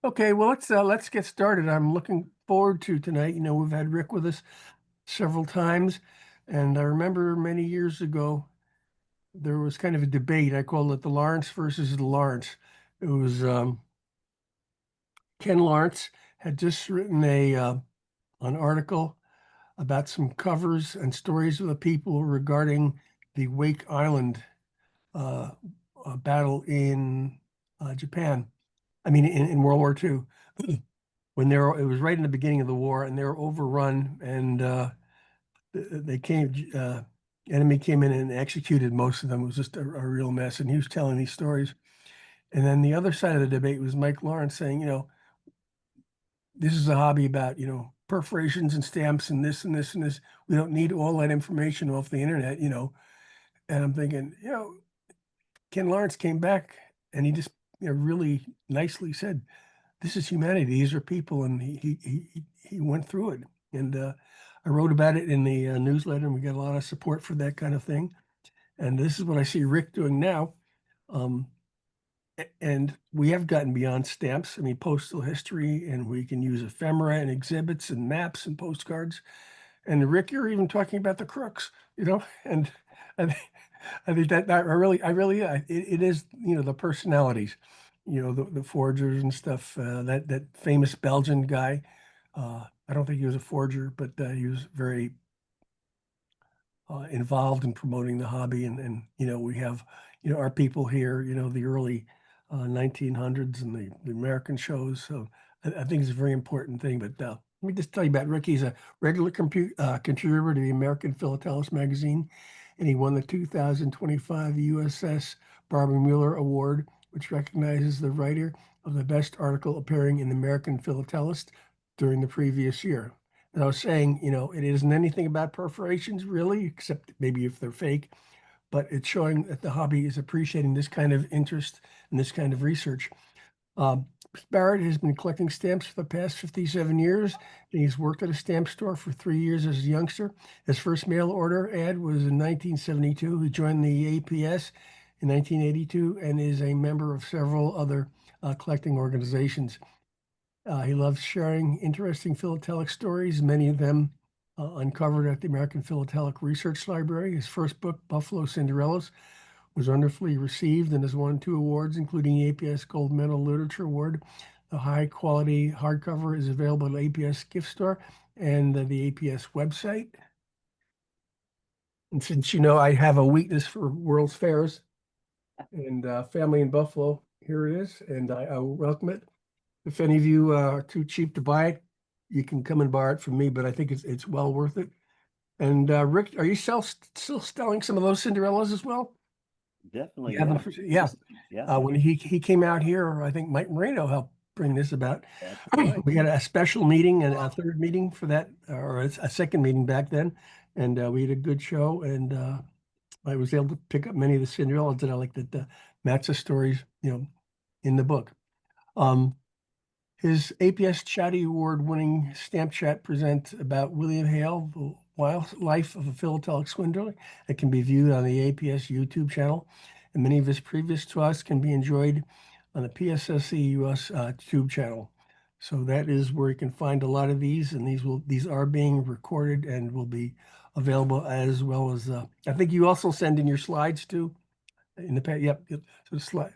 Okay, well let's get started. I'm looking forward to tonight. We've had Rick with us several times, and I remember many years ago there was kind of a debate. I called it the Lawrence versus the Lawrence. It was Ken Lawrence had just written a an article about some covers and stories of the people regarding the Wake Island uh, battle in Japan. I mean, in World War II. When it was right in the beginning of the war, and they were overrun, and they came, enemy came in and executed most of them. It was just a real mess. And he was telling these stories. And then the other side of the debate was Mike Lawrence saying, this is a hobby about, perforations and stamps and this and this and this. We don't need all that information off the internet. And I'm thinking, Ken Lawrence came back and he just, really nicely said, this is humanity. These are people, and he went through it. And I wrote about it in the newsletter, and we got a lot of support for that kind of thing. And this is what I see Rick doing now. Um, and we have gotten beyond stamps. I mean, postal history, and we can use ephemera and exhibits and maps and postcards. And Rick, you're even talking about the crooks, and I, thi- I think that it is, the personalities, the forgers and stuff. That famous Belgian guy. I don't think he was a forger, but he was very involved in promoting the hobby. And we have, our people here, the early 1900s and the American shows. So I think it's a very important thing. But let me just tell you about Rick. He's a regular contributor to the American Philatelic magazine, and he won the 2025 USS Barbara Mueller Award, which recognizes the writer of the best article appearing in the American Philatelist during the previous year. And I was saying, it isn't anything about perforations really, except maybe if they're fake, but it's showing that the hobby is appreciating this kind of interest and this kind of research. Um, Barrett has been collecting stamps for the past 57 years, and he's worked at a stamp store for 3 years as a youngster. His first mail order ad was in 1972. He joined the APS in 1982 and is a member of several other collecting organizations. He loves sharing interesting philatelic stories, many of them uncovered at the American Philatelic Research Library. His first book, Buffalo Cinderellas, was wonderfully received and has won 2 awards, including the APS Gold Medal Literature Award. The high quality hardcover is available at the APS gift store and the APS website. And since I have a weakness for World's Fairs and family in Buffalo, here it is, and I welcome it. If any of you are too cheap to buy it, you can come and borrow it from me, but I think it's well worth it. And Rick, are you still selling some of those Cinderellas as well? Definitely, Yeah, yeah. yeah. Yeah, When he came out here, I think Mike Moreno helped bring this about. that's right. We had a special meeting and a third meeting for that, or a second meeting back then, and we had a good show. And I was able to pick up many of the Cinderellas that I like that match the stories, in the book. Um, His APS Chatty Award-winning Stamp Chat presents about William Hale, the wild life of a philatelic swindler. It can be viewed on the APS YouTube channel, and many of his previous twists can be enjoyed on the PSSC U.S. Tube channel. So that is where you can find a lot of these, and these are being recorded and will be available as well as I think you also send in your slides too in the past. Yep. So slide.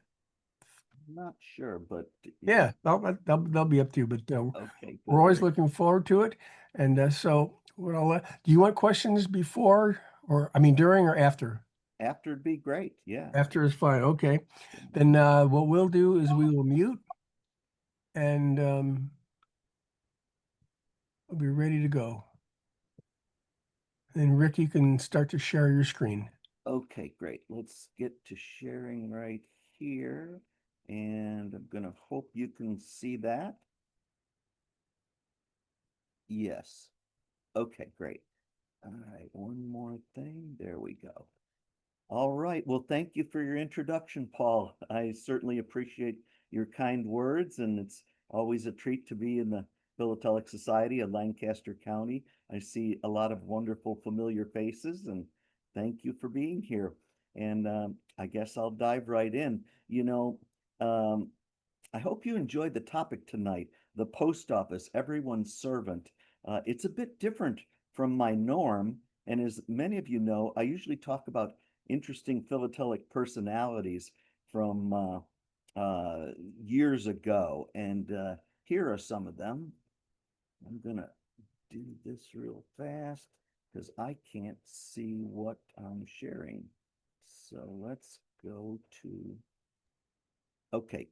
I'm not sure, but Yeah, they'll be up to you, but okay, we're good, always Rick. looking forward to it. And so, do you want questions before, or I mean, during or after? After would be great. Yeah. After is fine. Okay. Then what we'll do is we will mute and we'll be ready to go. And Rick, you can start to share your screen. Okay, great. Let's get to sharing right here. And I'm going to hope you can see that. Yes. Okay, great. All right, one more thing. There we go. All right. Well, thank you for your introduction, Paul. I certainly appreciate your kind words, and it's always a treat to be in the Philatelic Society of Lancaster County. I see a lot of wonderful, familiar faces, and thank you for being here. And I guess I'll dive right in. Um, I hope you enjoyed the topic tonight, the post office, everyone's servant. It's a bit different from my norm, and as many of you know, I usually talk about interesting philatelic personalities from years ago, and here are some of them. I'm gonna do this real fast because I can't see what I'm sharing. So let's go to, okay,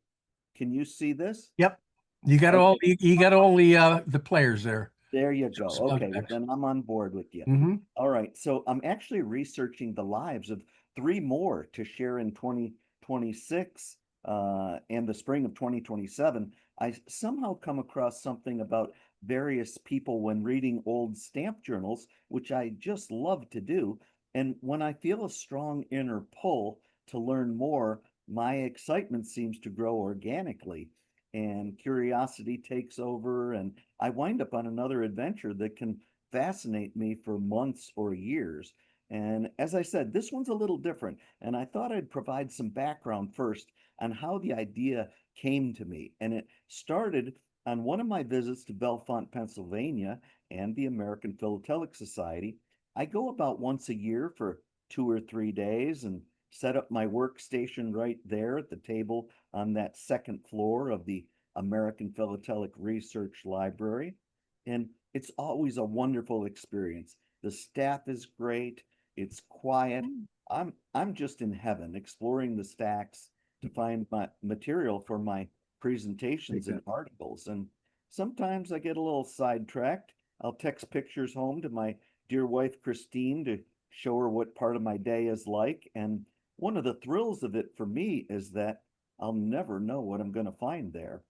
can you see this? Yep. You got all Okay, you got all the players there. there you go. Okay, well Subjects. then I'm on board with you. Mm-hmm. All right, so I'm actually researching the lives of three more to share in 2026 and the spring of 2027. I somehow come across something about various people when reading old stamp journals, which I just love to do. And when I feel a strong inner pull to learn more, my excitement seems to grow organically and curiosity takes over, and I wind up on another adventure that can fascinate me for months or years. And as I said, this one's a little different. And I thought I'd provide some background first on how the idea came to me. And it started on one of my visits to Bellefonte, Pennsylvania, and the American Philatelic Society. I go about once a year for 2 or 3 days and set up my workstation right there at the table on that second floor of the American Philatelic Research Library. And it's always a wonderful experience. The staff is great. It's quiet. I'm just in heaven exploring the stacks to find my material for my presentations and articles. And sometimes I get a little sidetracked. I'll text pictures home to my dear wife Christine to show her what part of my day is like. And one of the thrills of it for me is that I'll never know what I'm going to find there.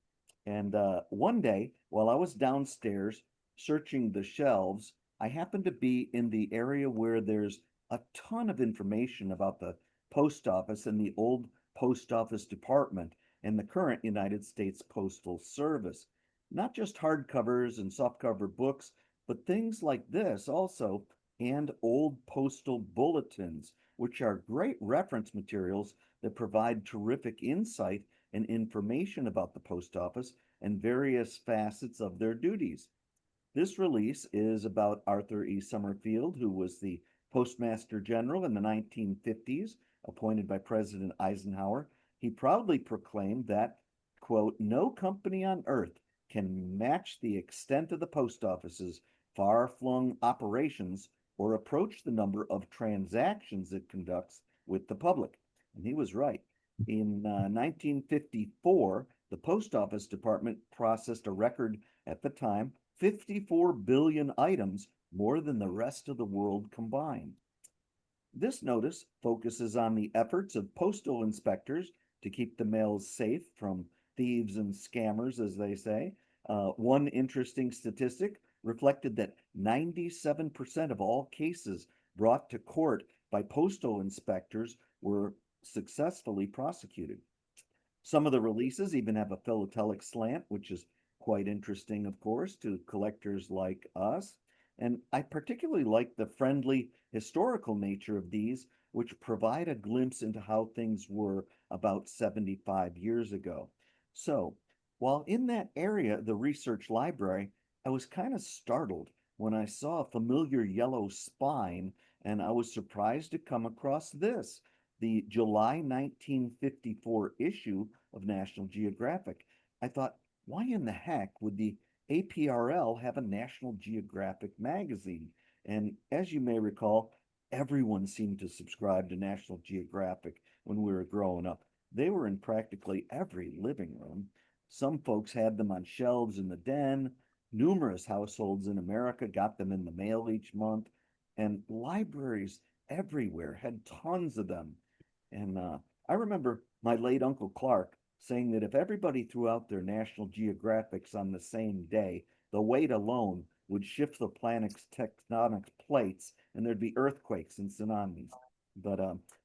And one day, while I was downstairs searching the shelves, I happened to be in the area where there's a ton of information about the post office and the old post office department and the current United States Postal Service. Not just hardcovers and softcover books, but things like this also, and old postal bulletins, which are great reference materials that provide terrific insight and information about the post office and various facets of their duties. This release is about Arthur E. Summerfield, who was the Postmaster General in the 1950s, appointed by President Eisenhower. He proudly proclaimed that, quote, no company on earth can match the extent of the post office's far flung operations or approach the number of transactions it conducts with the public. And he was right. In 1954, the Post Office Department processed a record at the time 54 billion items, more than the rest of the world combined. This notice focuses on the efforts of postal inspectors to keep the mails safe from thieves and scammers, as they say. One interesting statistic reflected that 97% of all cases brought to court by postal inspectors were successfully prosecuted. Some of the releases even have a philatelic slant, which is quite interesting, of course, to collectors like us. And I particularly like the friendly historical nature of these, which provide a glimpse into how things were about 75 years ago. So, while in that area, the research library, I was kind of startled when I saw a familiar yellow spine, and I was surprised to come across this, the July 1954 issue of National Geographic. I thought, why in the heck would the APRL have a National Geographic magazine? And as you may recall, everyone seemed to subscribe to National Geographic when we were growing up. They were in practically every living room. Some folks had them on shelves in the den. Numerous households in America got them in the mail each month. And libraries everywhere had tons of them. And I remember my late Uncle Clark saying that if everybody threw out their National Geographics on the same day, the weight alone would shift the planet's tectonic plates and there'd be earthquakes and tsunamis. But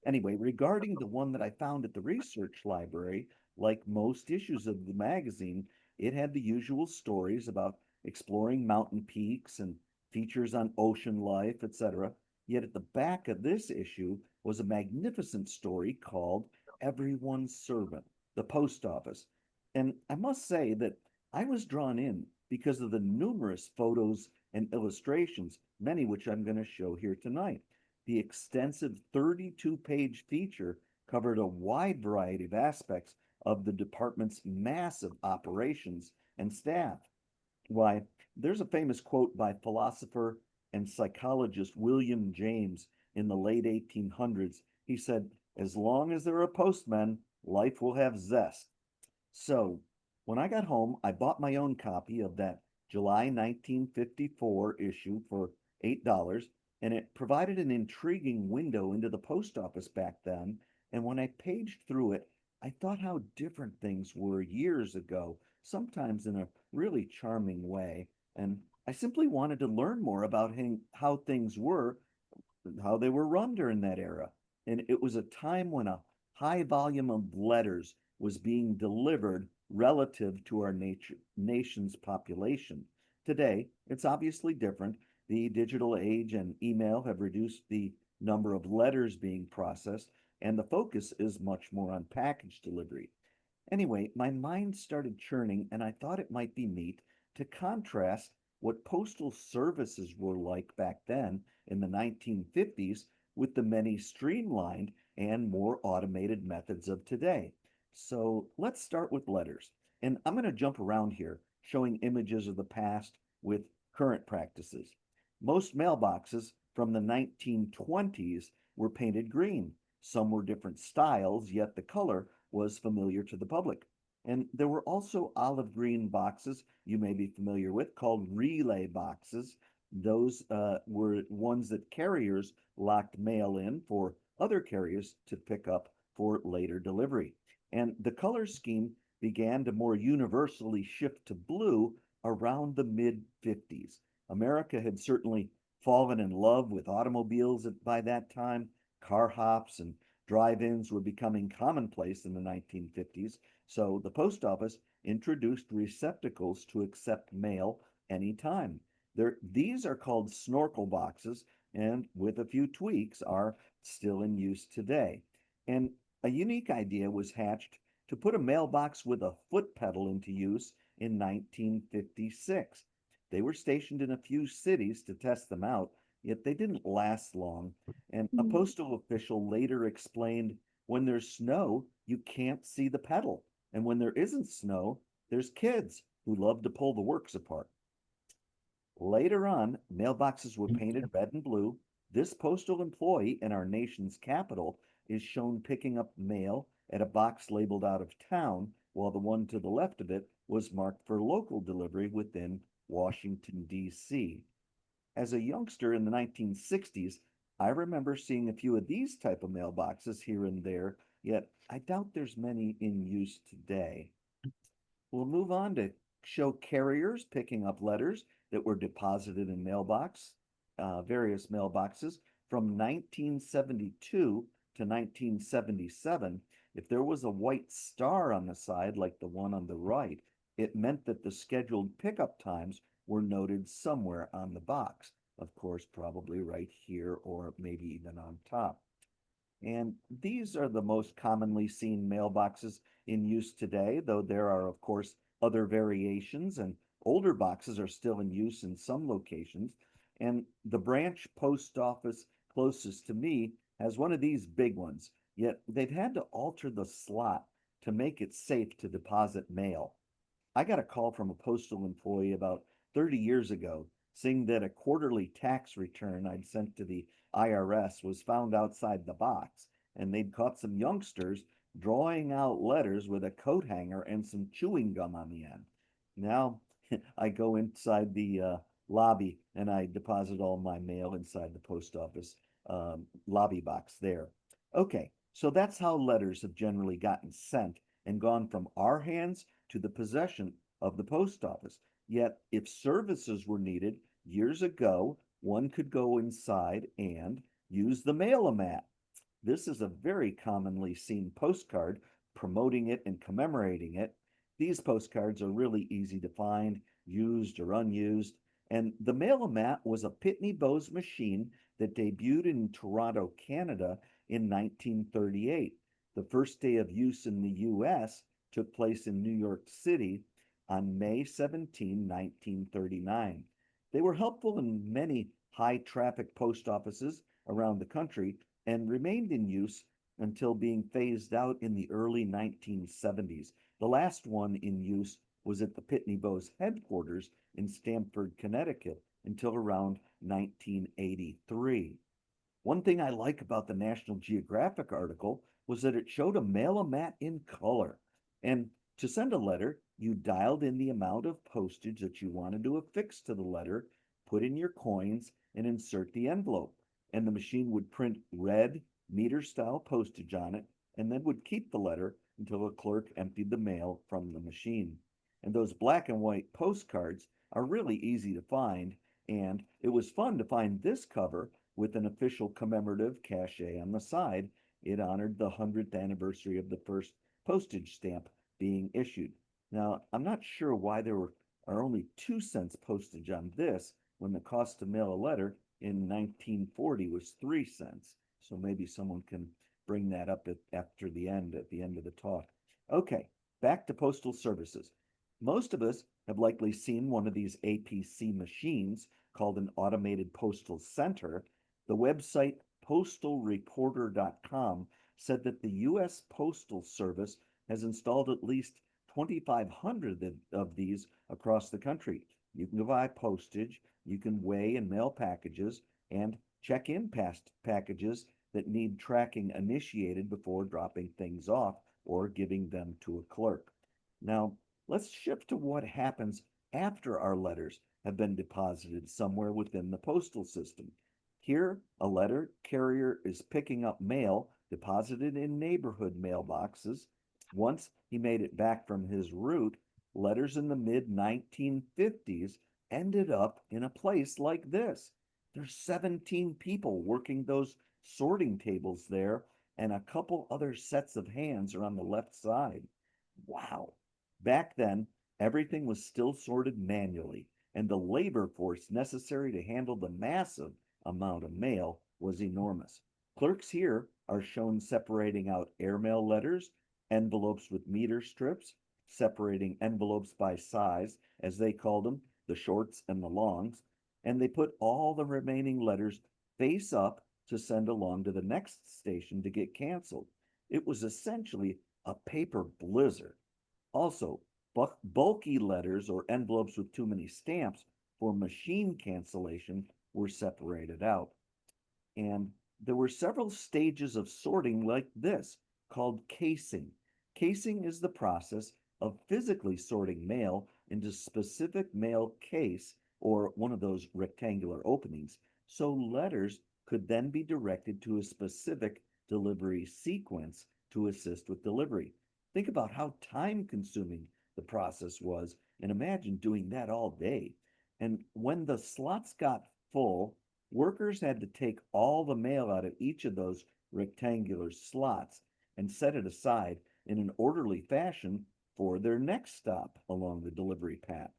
anyway, regarding the one that I found at the research library, like most issues of the magazine, it had the usual stories about exploring mountain peaks and features on ocean life, etc. Yet at the back of this issue was a magnificent story called Everyone's Servant, the Post Office. And I must say that I was drawn in because of the numerous photos and illustrations, many which I'm going to show here tonight. The extensive 32-page feature covered a wide variety of aspects of the department's massive operations and staff. Why, there's a famous quote by philosopher and psychologist William James in the late 1800s. He said, "As long as there are postmen, life will have zest." So, when I got home, I bought my own copy of that July 1954 issue for $8, and it provided an intriguing window into the post office back then. And when I paged through it, I thought how different things were years ago, sometimes in a really charming way. And I simply wanted to learn more about how things were, how they were run during that era. And it was a time when a high volume of letters was being delivered relative to our nation's population. Today, it's obviously different. The digital age and email have reduced the number of letters being processed, and the focus is much more on package delivery. Anyway, my mind started churning, and I thought it might be neat to contrast what postal services were like back then in the 1950s with the many streamlined and more automated methods of today. So let's start with letters. And I'm going to jump around here, showing images of the past with current practices. Most mailboxes from the 1920s were painted green. Some were different styles, yet the color was familiar to the public. And there were also olive green boxes you may be familiar with called relay boxes. Those were ones that carriers locked mail in for other carriers to pick up for later delivery. And the color scheme began to more universally shift to blue around the mid 50s. America had certainly fallen in love with automobiles by that time. Car hops and drive ins were becoming commonplace in the 1950s, so the post office introduced receptacles to accept mail anytime. These are called snorkel boxes, and with a few tweaks, are still in use today. And a unique idea was hatched to put a mailbox with a foot pedal into use in 1956. They were stationed in a few cities to test them out, yet they didn't last long. And a postal official later explained, when there's snow, you can't see the pedal. And when there isn't snow, there's kids who love to pull the works apart. Later on, mailboxes were painted red and blue. This postal employee in our nation's capital is shown picking up mail at a box labeled out of town, while the one to the left of it was marked for local delivery within Washington, D.C. As a youngster in the 1960s, I remember seeing a few of these type of mailboxes here and there, yet I doubt there's many in use today. We'll move on to show carriers picking up letters that were deposited in various mailboxes from 1972 to 1977. If there was a white star on the side, like the one on the right, it meant that the scheduled pickup times were noted somewhere on the box. Of course, probably right here or maybe even on top. And these are the most commonly seen mailboxes in use today, though there are, of course, other variations, and older boxes are still in use in some locations. And the branch post office closest to me has one of these big ones, yet they've had to alter the slot to make it safe to deposit mail. I got a call from a postal employee about 30 years ago saying that a quarterly tax return I'd sent to the IRS was found outside the box, and they'd caught some youngsters drawing out letters with a coat hanger and some chewing gum on the end. Now I go inside the lobby and I deposit all my mail inside the post office lobby box there. Okay, so that's how letters have generally gotten sent and gone from our hands to the possession of the post office. Yet, if services were needed years ago, one could go inside and use the mail-o-mat. This is a very commonly seen postcard promoting it and commemorating it. These postcards are really easy to find, used or unused. And the mail-o-mat was a Pitney Bowes machine that debuted in Toronto, Canada in 1938. The first day of use in the U.S. took place in New York City on May 17, 1939. They were helpful in many high-traffic post offices around the country and remained in use until being phased out in the early 1970s. The last one in use was at the Pitney Bowes headquarters in Stamford, Connecticut until around 1983. One thing I like about the National Geographic article was that it showed a mail-o-mat in color. And to send a letter, you dialed in the amount of postage that you wanted to affix to the letter, put in your coins, and insert the envelope. And the machine would print red meter-style postage on it, and then would keep the letter until a clerk emptied the mail from the machine. And those black and white postcards are really easy to find, and it was fun to find this cover with an official commemorative cachet on the side. It honored the 100th anniversary of the first postage stamp being issued. Now, I'm not sure why there are only 2 cents postage on this when the cost to mail a letter in 1940 was 3 cents. So maybe someone can bring that up at the end of the talk. Okay, back to postal services. Most of us have likely seen one of these APC machines called an automated postal center. The website postalreporter.com said that the U.S. Postal Service has installed at least 2,500 of these across the country. You can buy postage, you can weigh and mail packages, and check in past packages that need tracking initiated before dropping things off or giving them to a clerk. Now, let's shift to what happens after our letters have been deposited somewhere within the postal system. Here, a letter carrier is picking up mail deposited in neighborhood mailboxes. Once he made it back from his route, letters in the mid 1950s ended up in a place like this. There's 17 people working those sorting tables there, and a couple other sets of hands are on the left side. Wow. Back then, everything was still sorted manually, and the labor force necessary to handle the massive amount of mail was enormous. Clerks here are shown separating out airmail letters, envelopes with meter strips, separating envelopes by size, as they called them, the shorts and the longs, and they put all the remaining letters face up to send along to the next station to get canceled. It was essentially a paper blizzard. Also, bulky letters or envelopes with too many stamps for machine cancellation were separated out. And there were several stages of sorting like this, called casing. Casing is the process of physically sorting mail into specific mail case or one of those rectangular openings, so letters could then be directed to a specific delivery sequence to assist with delivery. Think about how time consuming the process was, and imagine doing that all day. And when the slots got full, workers had to take all the mail out of each of those rectangular slots and set it aside in an orderly fashion for their next stop along the delivery path.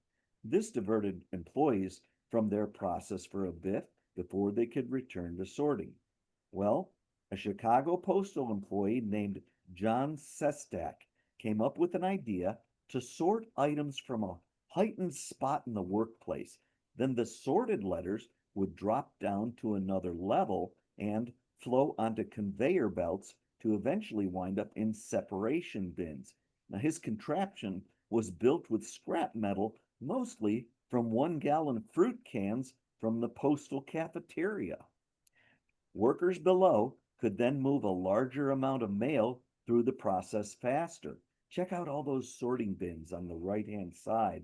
This diverted employees from their process for a bit before they could return to sorting. Well, a Chicago postal employee named John Sestak came up with an idea to sort items from a heightened spot in the workplace. Then the sorted letters would drop down to another level and flow onto conveyor belts to eventually wind up in separation bins. Now, his contraption was built with scrap metal, mostly from 1 gallon fruit cans from the postal cafeteria. Workers below could then move a larger amount of mail through the process faster. Check out all those sorting bins on the right-hand side.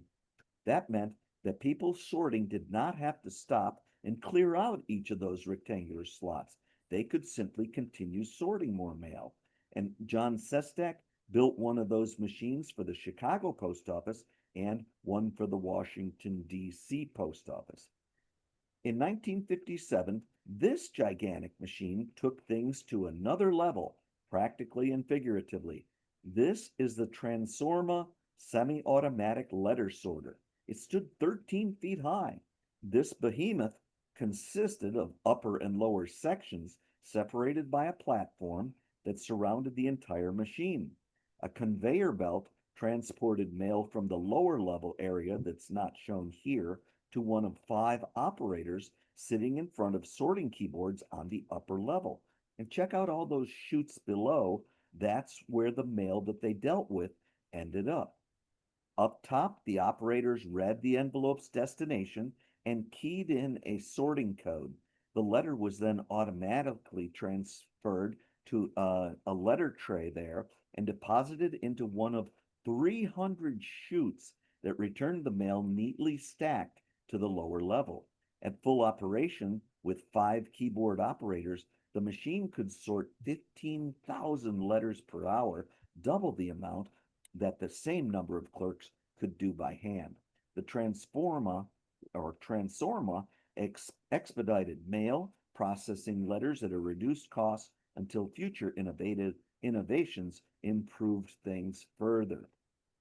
That meant that people sorting did not have to stop and clear out each of those rectangular slots. They could simply continue sorting more mail. And John Sestak built one of those machines for the Chicago Post Office and one for the Washington, D.C. Post Office. In 1957, this gigantic machine took things to another level, practically and figuratively. This is the Transforma semi-automatic letter sorter. It stood 13 feet high. This behemoth consisted of upper and lower sections separated by a platform that surrounded the entire machine. A conveyor belt transported mail from the lower level area that's not shown here to one of 5 operators sitting in front of sorting keyboards on the upper level. And check out all those chutes below. That's where the mail that they dealt with ended up. Up top, the operators read the envelope's destination and keyed in a sorting code. The letter was then automatically transferred to a letter tray there and deposited into one of 300 chutes that returned the mail neatly stacked to the lower level. At full operation, with 5 keyboard operators, the machine could sort 15,000 letters per hour, double the amount that the same number of clerks could do by hand. The Transforma expedited mail, processing letters at a reduced cost until future innovations improved things further.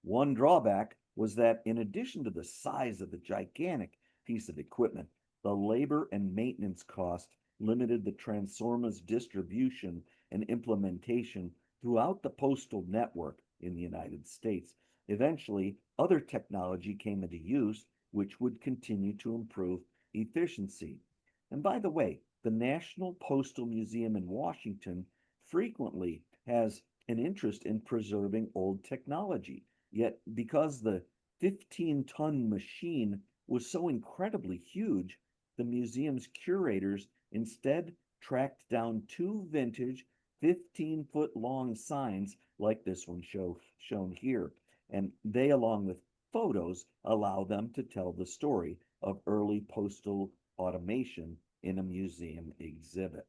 One drawback was that in addition to the size of the gigantic piece of equipment, the labor and maintenance cost limited the Transforma's distribution and implementation throughout the postal network in the United States. Eventually, other technology came into use, which would continue to improve efficiency. And by the way, the National Postal Museum in Washington frequently has an interest in preserving old technology. Yet, because the 15-ton machine was so incredibly huge, the museum's curators instead tracked down 2 vintage 15-foot long signs like this one shown here. And they, along with photos, allow them to tell the story of early postal automation in a museum exhibit.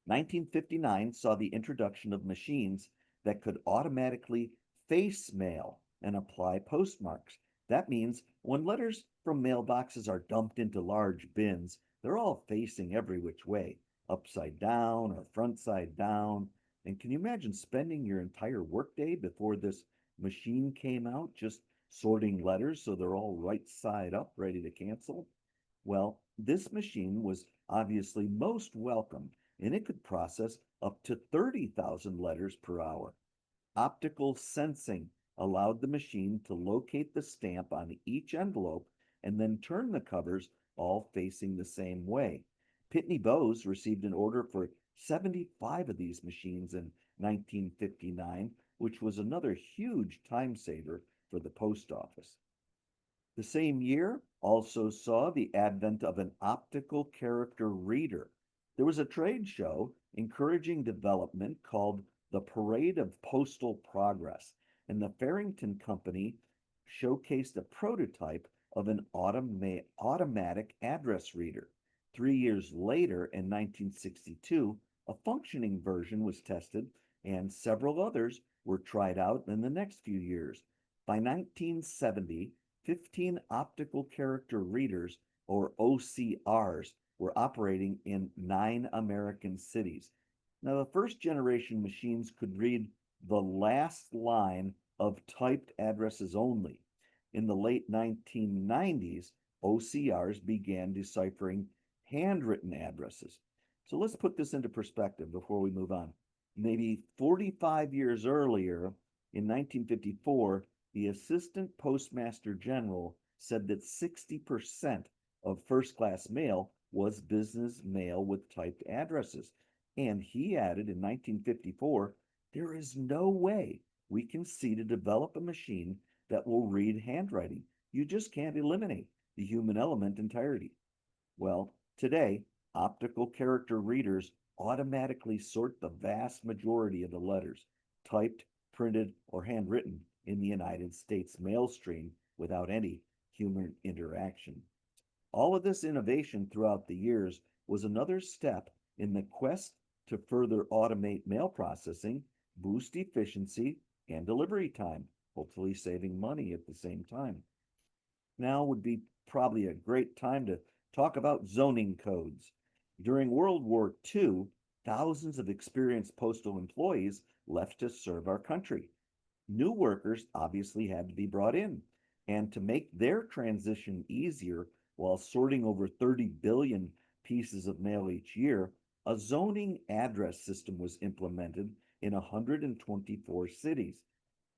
1959 saw the introduction of machines that could automatically face mail and apply postmarks. That means when letters from mailboxes are dumped into large bins, they're all facing every which way, upside down or front side down. And can you imagine spending your entire workday before this machine came out just sorting letters so they're all right side up, ready to cancel? Well, this machine was obviously most welcome, and it could process up to 30,000 letters per hour. Optical sensing allowed the machine to locate the stamp on each envelope and then turn the covers all facing the same way. Pitney Bowes received an order for 75 of these machines in 1959, which was another huge time saver for the post office. The same year also saw the advent of an optical character reader. There was a trade show encouraging development called the Parade of Postal Progress, and the Farrington Company showcased a prototype of an automatic address reader. 3 years later, in 1962, a functioning version was tested, and several others were tried out in the next few years. By 1970, 15 optical character readers, or OCRs, were operating in 9 American cities. Now, the first generation machines could read the last line of typed addresses only. In the late 1990s, OCRs began deciphering handwritten addresses. So let's put this into perspective before we move on. Maybe 45 years earlier, in 1954, the Assistant Postmaster General said that 60% of first-class mail was business mail with typed addresses. And he added in 1954, there is no way we can see to develop a machine that will read handwriting. You just can't eliminate the human element entirely. Well, today, optical character readers automatically sort the vast majority of the letters, typed, printed, or handwritten, in the United States mail stream without any human interaction. All of this innovation throughout the years was another step in the quest to further automate mail processing, boost efficiency, and delivery time, hopefully saving money at the same time. Now would be probably a great time to talk about zoning codes. During World War II, thousands of experienced postal employees left to serve our country. New workers obviously had to be brought in, and to make their transition easier while sorting over 30 billion pieces of mail each year, a zoning address system was implemented in 124 cities.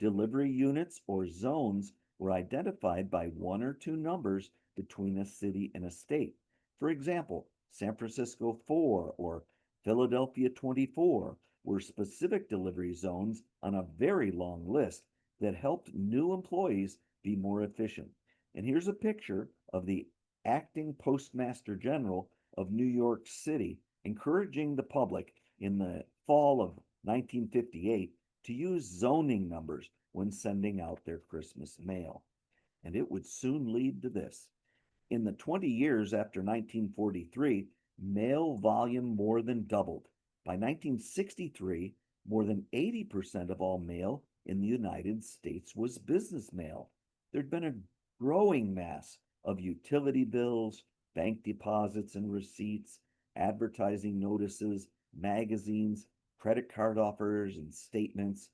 delivery units or zones were identified by one or two numbers between a city and a state. For example, San Francisco 4 or Philadelphia 24 were specific delivery zones on a very long list that helped new employees be more efficient. And here's a picture of the acting Postmaster General of New York City encouraging the public in the fall of 1958 to use zoning numbers when sending out their Christmas mail. And it would soon lead to this. In the 20 years after 1943, mail volume more than doubled. By 1963, more than 80% of all mail in the United States was business mail. There'd been a growing mass of utility bills, bank deposits and receipts, advertising notices, magazines, credit card offers and statements,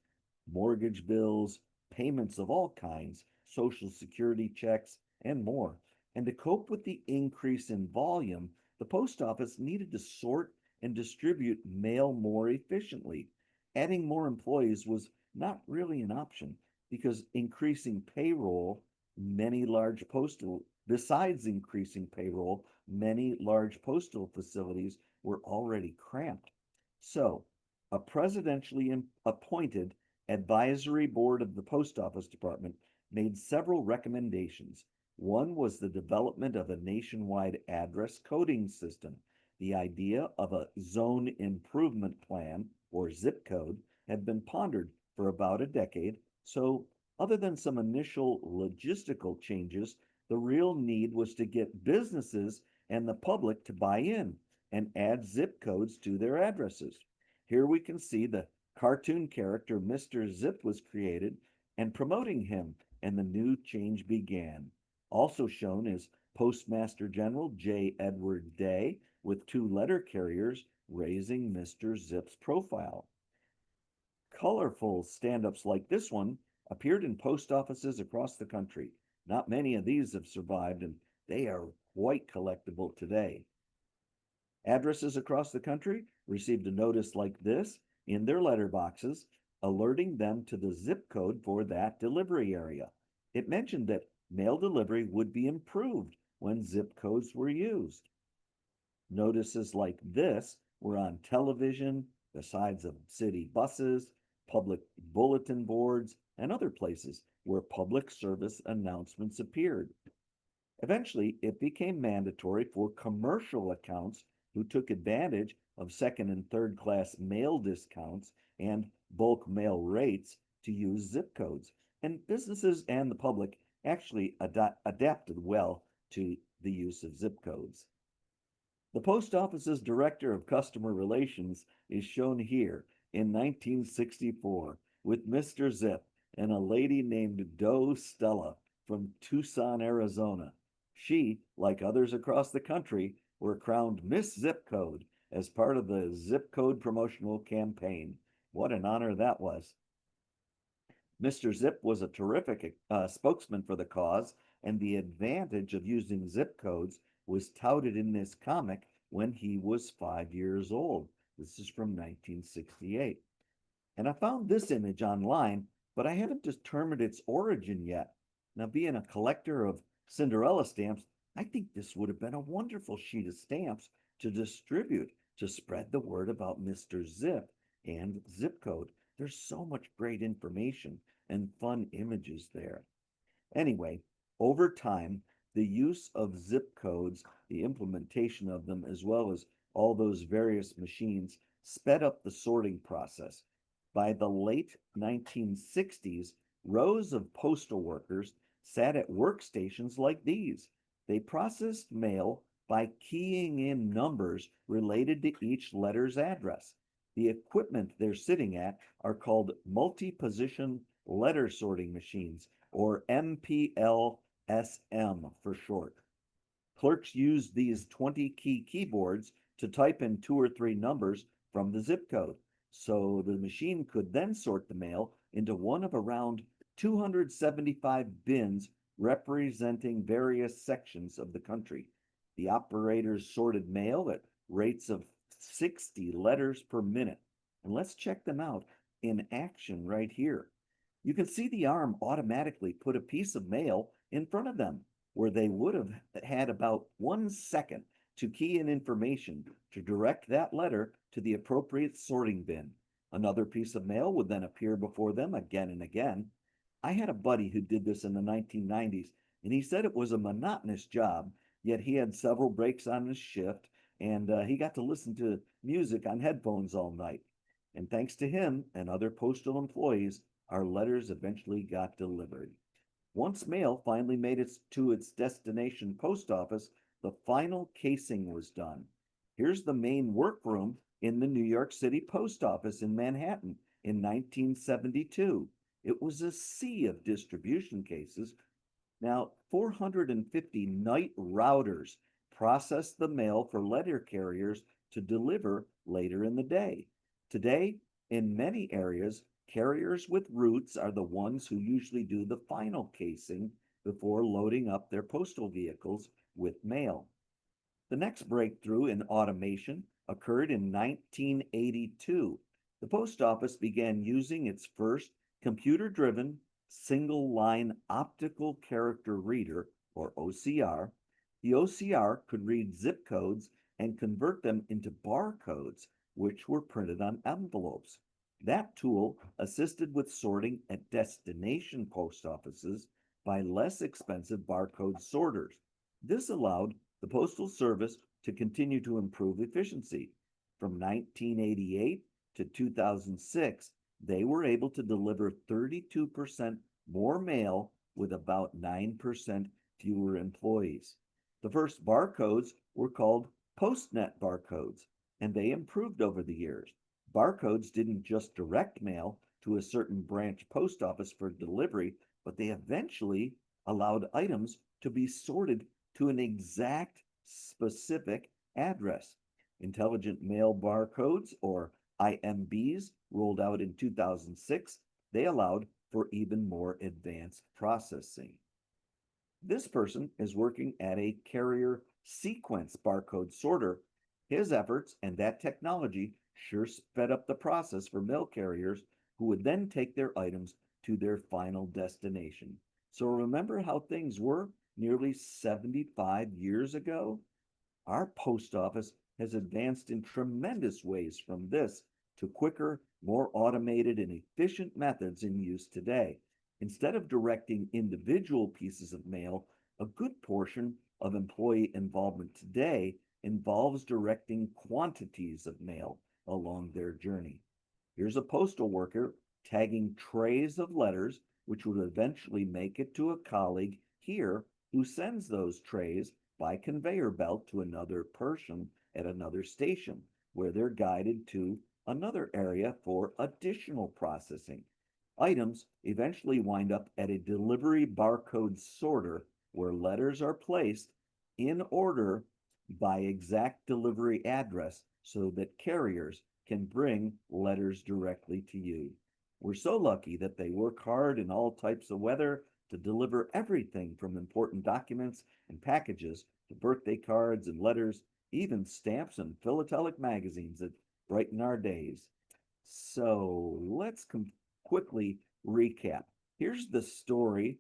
mortgage bills, payments of all kinds, Social Security checks, and more. And to cope with the increase in volume, the post office needed to sort and distribute mail more efficiently. Adding more employees was not really an option because besides increasing payroll, many large postal facilities were already cramped. So, a presidentially appointed advisory board of the post office department made several recommendations. One was the development of a nationwide address coding system. The idea of a zone improvement plan, or zip code, had been pondered for about a decade, so other than some initial logistical changes, the real need was to get businesses and the public to buy in and add zip codes to their addresses. Here we can see the cartoon character Mr. Zip was created and promoting him, and the new change began. Also shown is Postmaster General J. Edward Day with two letter carriers raising Mr. Zip's profile. Colorful stand-ups like this one appeared in post offices across the country. Not many of these have survived, and they are quite collectible today. Addresses across the country received a notice like this in their letterboxes, alerting them to the zip code for that delivery area. It mentioned that mail delivery would be improved when zip codes were used. Notices like this were on television, the sides of city buses, public bulletin boards, and other places where public service announcements appeared. Eventually, it became mandatory for commercial accounts who took advantage of second and third class mail discounts and bulk mail rates to use zip codes. And businesses and the public actually adapted well to the use of zip codes. The post office's director of customer relations is shown here in 1964 with Mr. Zip and a lady named Doe Stella from Tucson, Arizona. She, like others across the country, were crowned Miss Zip Code as part of the Zip Code promotional campaign. What an honor that was. Mr. Zip was a terrific spokesman for the cause, and the advantage of using zip codes was touted in this comic when he was 5 years old. This is from 1968. And I found this image online, but I haven't determined its origin yet. Now, being a collector of Cinderella stamps, I think this would have been a wonderful sheet of stamps to distribute to spread the word about Mr. Zip and zip code. There's so much great information and fun images there. Anyway, over time, the use of zip codes, the implementation of them, as well as all those various machines, sped up the sorting process. By the late 1960s, rows of postal workers sat at workstations like these. They processed mail by keying in numbers related to each letter's address. The equipment they're sitting at are called multi-position letter sorting machines, or MPLSM for short. Clerks used these 20-key keyboards to type in 2 or 3 numbers from the zip code, so the machine could then sort the mail into one of around 275 bins representing various sections of the country. The operators sorted mail at rates of 60 letters per minute. And let's check them out in action right here. You can see the arm automatically put a piece of mail in front of them, where they would have had about 1 second to key in information to direct that letter to the appropriate sorting bin. Another piece of mail would then appear before them again and again. I had a buddy who did this in the 1990s, and he said it was a monotonous job, yet he had several breaks on his shift, and he got to listen to music on headphones all night. And thanks to him and other postal employees, our letters eventually got delivered. Once mail finally made it to its destination post office, the final casing was done. Here's the main workroom in the New York City Post Office in Manhattan in 1972. It was a sea of distribution cases. Now, 450 night routers processed the mail for letter carriers to deliver later in the day. Today, in many areas, carriers with routes are the ones who usually do the final casing before loading up their postal vehicles with mail. The next breakthrough in automation occurred in 1982. The post office began using its first computer-driven single-line optical character reader, or OCR. The OCR could read zip codes and convert them into barcodes, which were printed on envelopes. That tool assisted with sorting at destination post offices by less expensive barcode sorters. This allowed the Postal Service to continue to improve efficiency. From 1988 to 2006, they were able to deliver 32% more mail with about 9% fewer employees. The first barcodes were called PostNet barcodes, and they improved over the years. Barcodes didn't just direct mail to a certain branch post office for delivery, but they eventually allowed items to be sorted to an exact specific address. Intelligent Mail Barcodes, or IMBs, rolled out in 2006. They allowed for even more advanced processing. This person is working at a carrier sequence barcode sorter. His efforts and that technology sure sped up the process for mail carriers who would then take their items to their final destination. So remember how things were nearly 75 years ago? Our post office has advanced in tremendous ways from this to quicker, more automated, and efficient methods in use today. Instead of directing individual pieces of mail, a good portion of employee involvement today involves directing quantities of mail along their journey. Here's a postal worker tagging trays of letters, which would eventually make it to a colleague here who sends those trays by conveyor belt to another person at another station, where they're guided to another area for additional processing. Items eventually wind up at a delivery barcode sorter where letters are placed in order by exact delivery address so that carriers can bring letters directly to you. We're so lucky that they work hard in all types of weather to deliver everything from important documents and packages to birthday cards and letters, even stamps and philatelic magazines that brighten our days. So let's quickly recap. Here's the story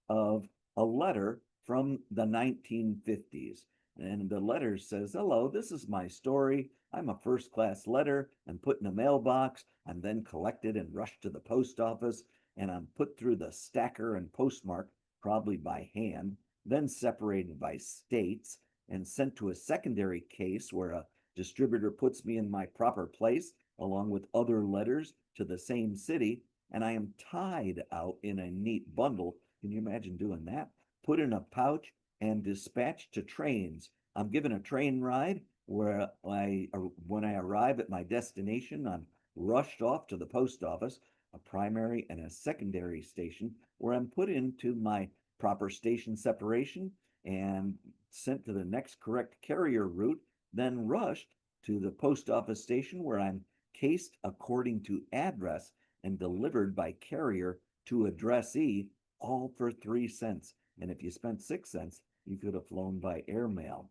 of a letter from the 1950s. And the letter says, "Hello, this is my story. I'm a first class letter. I'm put in a mailbox. I'm then collected and rushed to the post office. And I'm put through the stacker and postmark, probably by hand, then separated by states and sent to a secondary case where a distributor puts me in my proper place along with other letters to the same city. And I am tied out in a neat bundle." Can you imagine doing that? "Put in a pouch and dispatched to trains. I'm given a train ride where when I arrive at my destination, I'm rushed off to the post office, a primary and a secondary station, where I'm put into my proper station separation and sent to the next correct carrier route, then rushed to the post office station where I'm cased according to address and delivered by carrier to addressee, all for 3 cents. And if you spent 6 cents, you could have flown by airmail."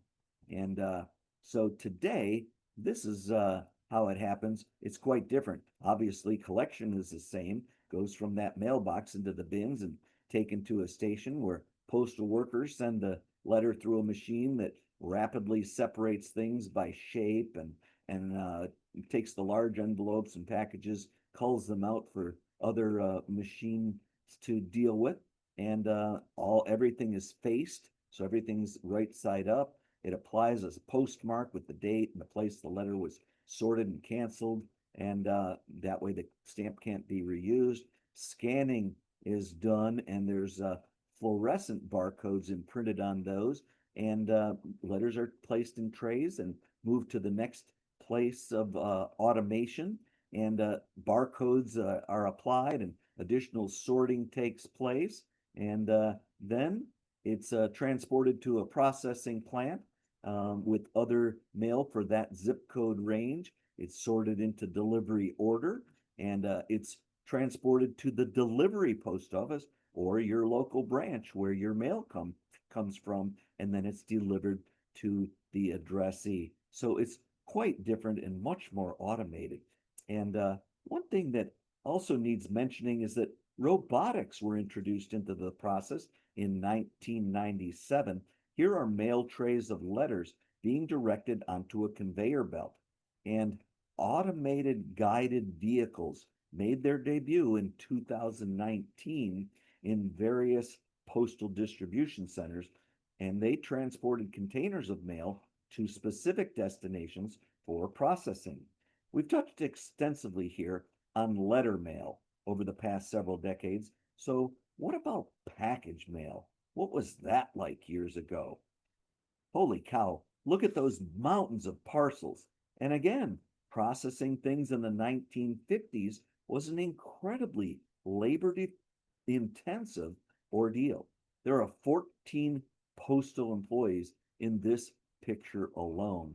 And so today, this is how it happens. It's quite different. Obviously, collection is the same. goes from that mailbox into the bins and taken to a station where postal workers send the letter through a machine that rapidly separates things by shape and takes the large envelopes and packages, culls them out for other machines to deal with, and all everything is faced, so everything's right side up. It applies as a postmark with the date and the place the letter was sorted and canceled, and that way the stamp can't be reused. Scanning is done, and there's fluorescent barcodes imprinted on those, and letters are placed in trays and moved to the next place of automation, and barcodes are applied, and additional sorting takes place, and then it's transported to a processing plant with other mail for that zip code range. It's sorted into delivery order, and it's transported to the delivery post office or your local branch where your mail comes from, and then it's delivered to the addressee. So it's quite different and much more automated. And one thing that also needs mentioning is that robotics were introduced into the process in 1997. Here are mail trays of letters being directed onto a conveyor belt, and automated guided vehicles made their debut in 2019 in various postal distribution centers, and they transported containers of mail to specific destinations for processing. We've touched extensively here on letter mail over the past several decades. So, what about package mail? What was that like years ago? Holy cow, look at those mountains of parcels. And again, processing things in the 1950s was an incredibly labor intensive ordeal. There are 14 postal employees in this picture alone.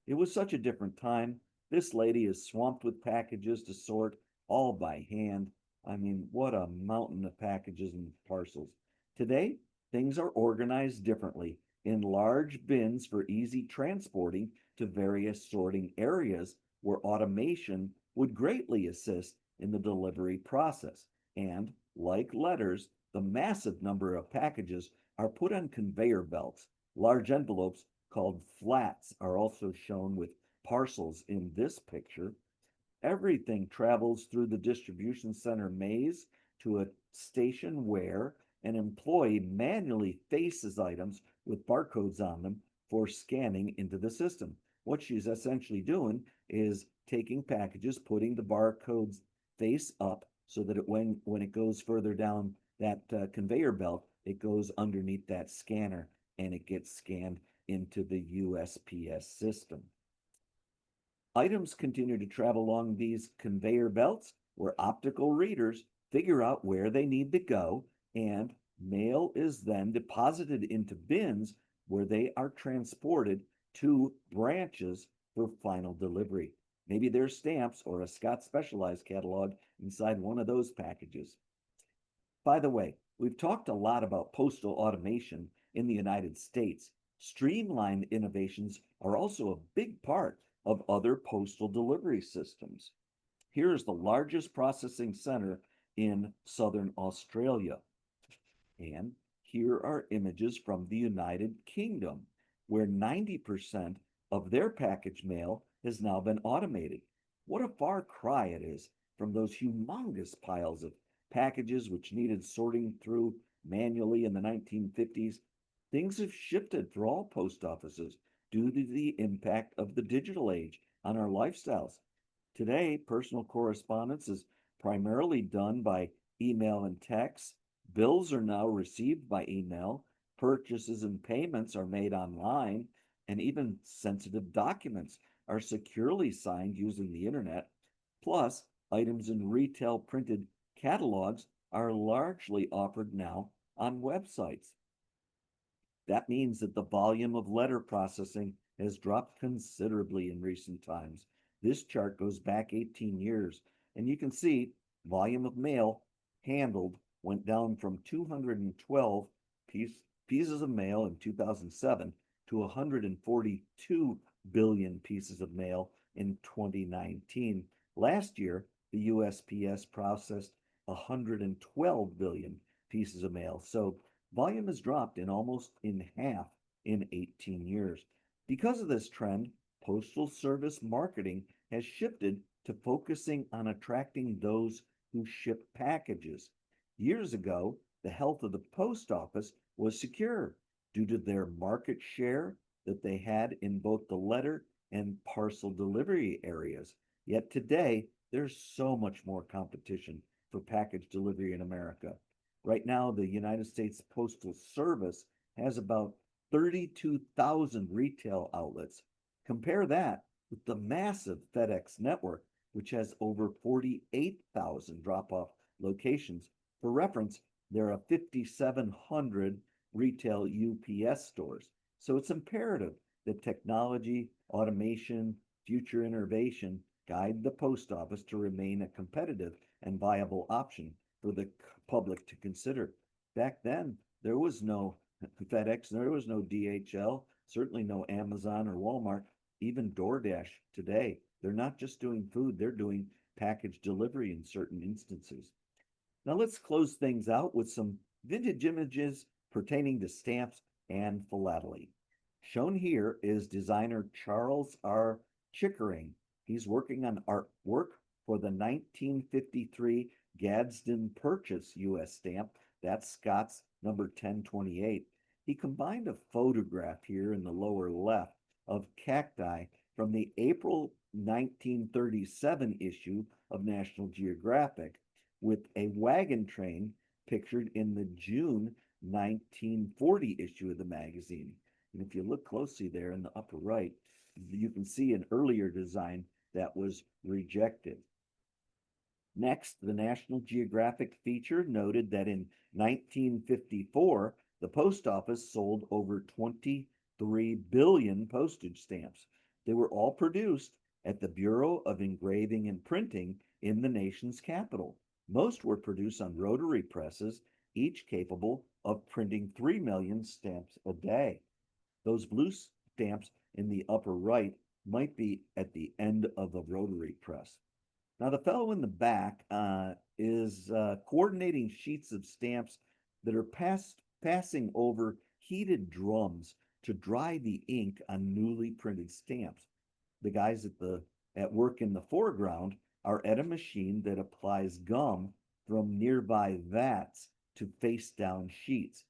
It was such a different time. This lady is swamped with packages to sort all by hand. I mean, what a mountain of packages and parcels. Today, things are organized differently in large bins for easy transporting to various sorting areas where automation would greatly assist in the delivery process. And, like letters, the massive number of packages are put on conveyor belts. Large envelopes called flats are also shown with parcels in this picture. Everything travels through the distribution center maze to a station where an employee manually faces items with barcodes on them for scanning into the system. What she's essentially doing is taking packages, putting the barcodes face up so that when it goes further down that conveyor belt, it goes underneath that scanner and it gets scanned into the USPS system. Items continue to travel along these conveyor belts where optical readers figure out where they need to go, and mail is then deposited into bins where they are transported to branches for final delivery. Maybe there's stamps or a Scott Specialized catalog inside one of those packages. By the way, we've talked a lot about postal automation in the United States. Streamlined innovations are also a big part of other postal delivery systems. Here is the largest processing center in southern Australia. And here are images from the United Kingdom, where 90% of their package mail has now been automated. What a far cry it is from those humongous piles of packages which needed sorting through manually in the 1950s. Things have shifted for all post offices due to the impact of the digital age on our lifestyles. Today, personal correspondence is primarily done by email and text. Bills are now received by email. Purchases and payments are made online, and even sensitive documents are securely signed using the internet. Plus, items in retail printed catalogs are largely offered now on websites. That means that the volume of letter processing has dropped considerably in recent times. This chart goes back 18 years, and you can see volume of mail handled went down from 212 pieces of mail in 2007 to 142 billion pieces of mail in 2019. Last year, the USPS processed 112 billion pieces of mail. So volume has dropped in almost in half in 18 years. Because of this trend, Postal Service marketing has shifted to focusing on attracting those who ship packages. Years ago, the health of the post office was secure due to their market share that they had in both the letter and parcel delivery areas. Yet today, there's so much more competition for package delivery in America. Right now, the United States Postal Service has about 32,000 retail outlets. Compare that with the massive FedEx network, which has over 48,000 drop off locations. For reference, there are 5,700 retail UPS stores. So it's imperative that technology, automation, future innovation guide the post office to remain a competitive and viable option for the public to consider. Back then, there was no FedEx, there was no DHL, certainly no Amazon or Walmart, even DoorDash today. They're not just doing food, they're doing package delivery in certain instances. Now let's close things out with some vintage images pertaining to stamps and philately. Shown here is designer Charles R. Chickering. He's working on artwork for the 1953 Gadsden Purchase U.S. stamp. That's Scott's number 1028. He combined a photograph here in the lower left of cacti from the April 1937 issue of National Geographic with a wagon train pictured in the June 1940 issue of the magazine. And if you look closely there in the upper right, you can see an earlier design that was rejected. Next, the National Geographic feature noted that in 1954, the post office sold over 23 billion postage stamps. They were all produced at the Bureau of Engraving and Printing in the nation's capital. Most were produced on rotary presses, each capable of printing 3 million stamps a day. Those blue stamps in the upper right might be at the end of the rotary press. Now, the fellow in the back is coordinating sheets of stamps that are passing over heated drums to dry the ink on newly printed stamps. The guys at work in the foreground are at a machine that applies gum from nearby vats to face down sheets.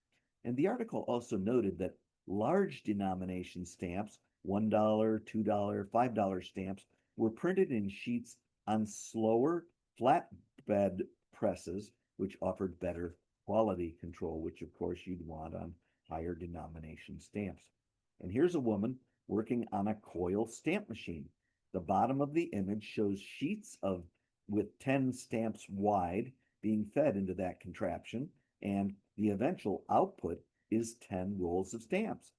And the article also noted that large denomination stamps, $1, $2, $5 stamps, were printed in sheets on slower flatbed presses, which offered better quality control, which of course you'd want on higher denomination stamps. And here's a woman working on a coil stamp machine. The bottom of the image shows sheets with 10 stamps wide being fed into that contraption, and the eventual output is 10 rolls of stamps.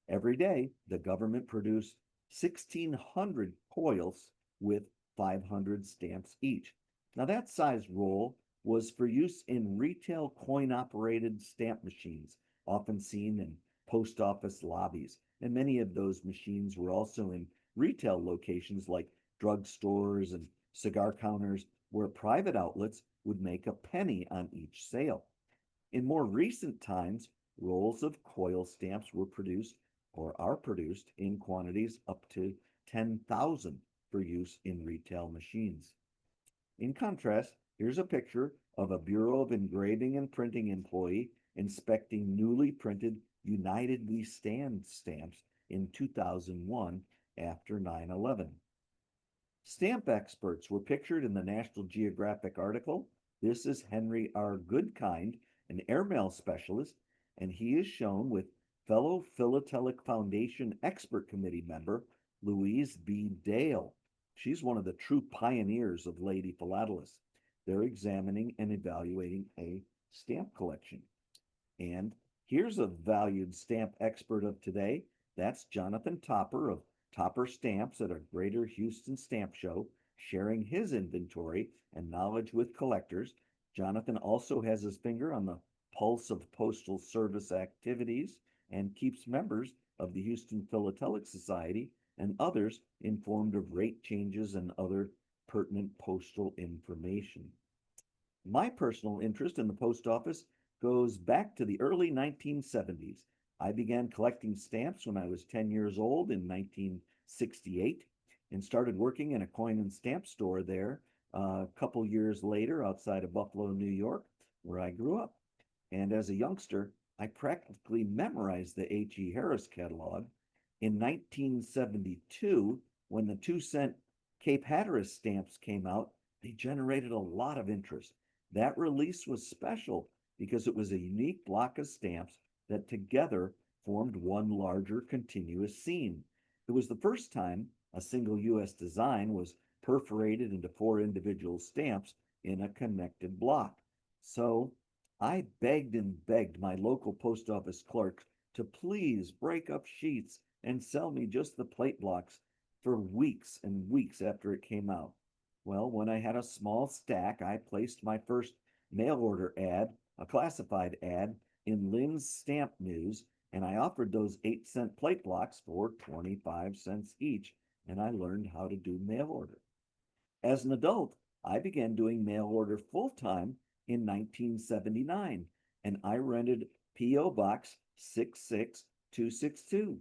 Every day, the government produced 1,600 coils with 500 stamps each. Now, that size roll was for use in retail coin-operated stamp machines, often seen in post office lobbies. And many of those machines were also in retail locations like drugstores and cigar counters, where private outlets would make a penny on each sale. In more recent times, rolls of coil stamps were produced or are produced in quantities up to 10,000 for use in retail machines. In contrast, here's a picture of a Bureau of Engraving and Printing employee inspecting newly printed United We Stand stamps in 2001 after 9/11. Stamp experts were pictured in the National Geographic article. This is Henry R. Goodkind, an airmail specialist, and he is shown with fellow Philatelic Foundation Expert Committee member Louise B. Dale. She's one of the true pioneers of lady philatelists. They're examining and evaluating a stamp collection. And here's a valued stamp expert of today. That's Jonathan Topper of Topper Stamps at a Greater Houston Stamp Show, sharing his inventory and knowledge with collectors. Jonathan also has his finger on the pulse of Postal Service activities and keeps members of the Houston Philatelic Society and others informed of rate changes and other pertinent postal information. My personal interest in the post office goes back to the early 1970s. I began collecting stamps when I was 10 years old in 1968 and started working in a coin and stamp store there a couple years later outside of Buffalo, New York, where I grew up. And as a youngster, I practically memorized the H.E. Harris catalog. In 1972, when the 2-cent Cape Hatteras stamps came out, they generated a lot of interest. That release was special because it was a unique block of stamps that together formed one larger continuous scene. It was the first time a single U.S. design was perforated into 4 individual stamps in a connected block. So I begged and begged my local post office clerk to please break up sheets and sell me just the plate blocks for weeks and weeks after it came out. Well, when I had a small stack, I placed my first mail order ad, a classified ad, in Lynn's Stamp News, and I offered those 8-cent plate blocks for 25 cents each, and I learned how to do mail order. As an adult, I began doing mail order full time in 1979, and I rented P.O. Box 66262.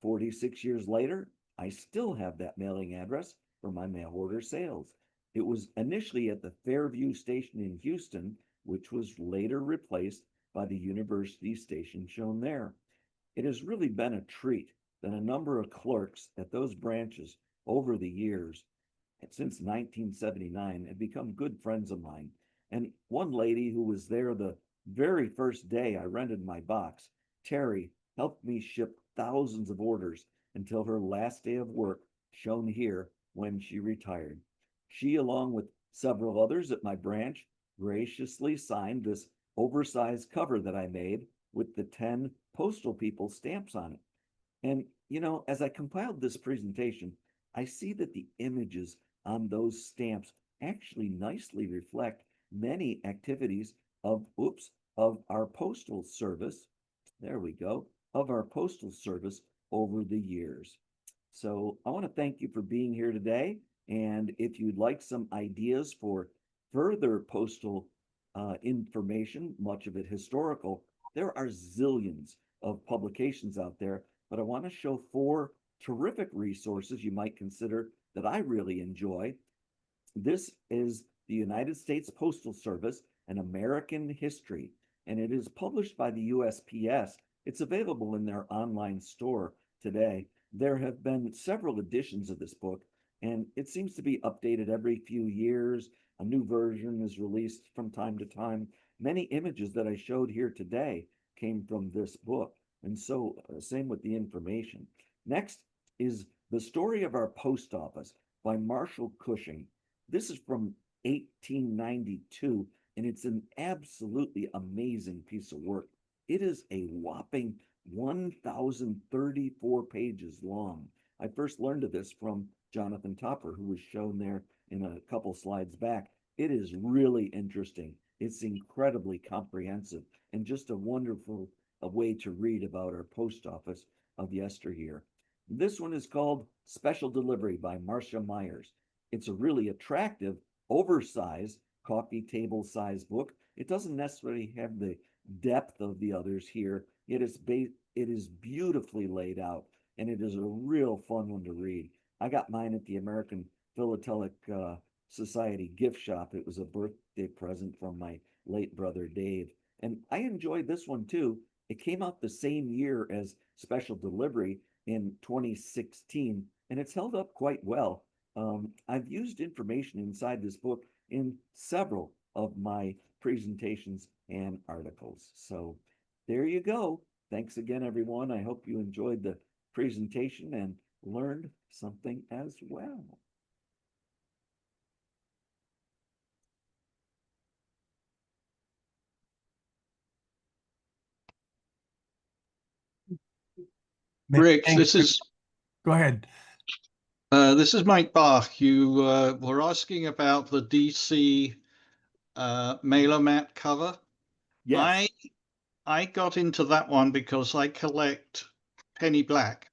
46 years later, I still have that mailing address for my mail order sales. It was initially at the Fairview station in Houston, which was later replaced by the university station shown there. It has really been a treat that a number of clerks at those branches over the years, since 1979, have become good friends of mine. And one lady who was there the very first day I rented my box, Terry, helped me ship thousands of orders until her last day of work, shown here, when she retired. She, along with several others at my branch, graciously signed this oversized cover that I made with the 10 postal people stamps on it. And, as I compiled this presentation, I see that the images on those stamps actually nicely reflect many activities of our postal service. There we go, of our postal service over the years. So I want to thank you for being here today. And if you'd like some ideas for further postal information, much of it historical, there are zillions of publications out there, but I want to show 4 terrific resources you might consider that I really enjoy. This is the United States Postal Service, an American History, and it is published by the USPS. It's available in their online store today. There have been several editions of this book, and it seems to be updated every few years. A new version is released from time to time. Many images that I showed here today came from this book, and so same with the information. Next is The Story of Our Post Office by Marshall Cushing. This is from 1892, and it's an absolutely amazing piece of work. It is a whopping 1,034 pages long. I first learned of this from Jonathan Topper, who was shown there in a couple slides back. It is really interesting. It's incredibly comprehensive and just a wonderful way to read about our post office of yesteryear. This one is called Special Delivery by Marcia Myers. It's a really attractive, oversized, coffee table size book. It doesn't necessarily have the depth of the others here. It is beautifully laid out, and it is a real fun one to read. I got mine at the American Philatelic Society gift shop. It was a birthday present from my late brother Dave, and I enjoyed this one too. It came out the same year as Special Delivery in 2016, and it's held up quite well. I've used information inside this book in several of my presentations and articles. So there you go. Thanks again, everyone. I hope you enjoyed the presentation and learned something as well. Rick, Thanks. Go ahead. This is Mike Bach. You were asking about the DC mailer mat cover. Yes. I got into that one because I collect penny black,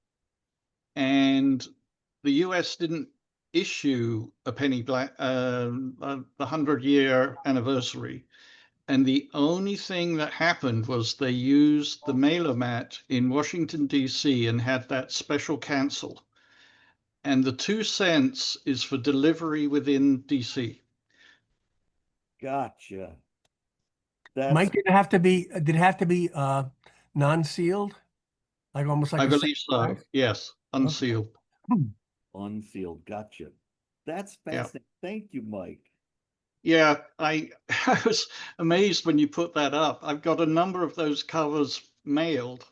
and the US didn't issue a penny black, the 100-year anniversary. And the only thing that happened was they used the mailer mat in Washington, D.C. and had that special cancel. And the 2 cents is for delivery within D.C. Gotcha. That's, Mike, did it have to be non-sealed? Like almost like I a believe so. size? Yes, Okay. unsealed. unsealed. Gotcha. That's Yeah. fascinating. Thank you, Mike. Yeah, I I was amazed when you put that up. I've got a number of those covers mailed,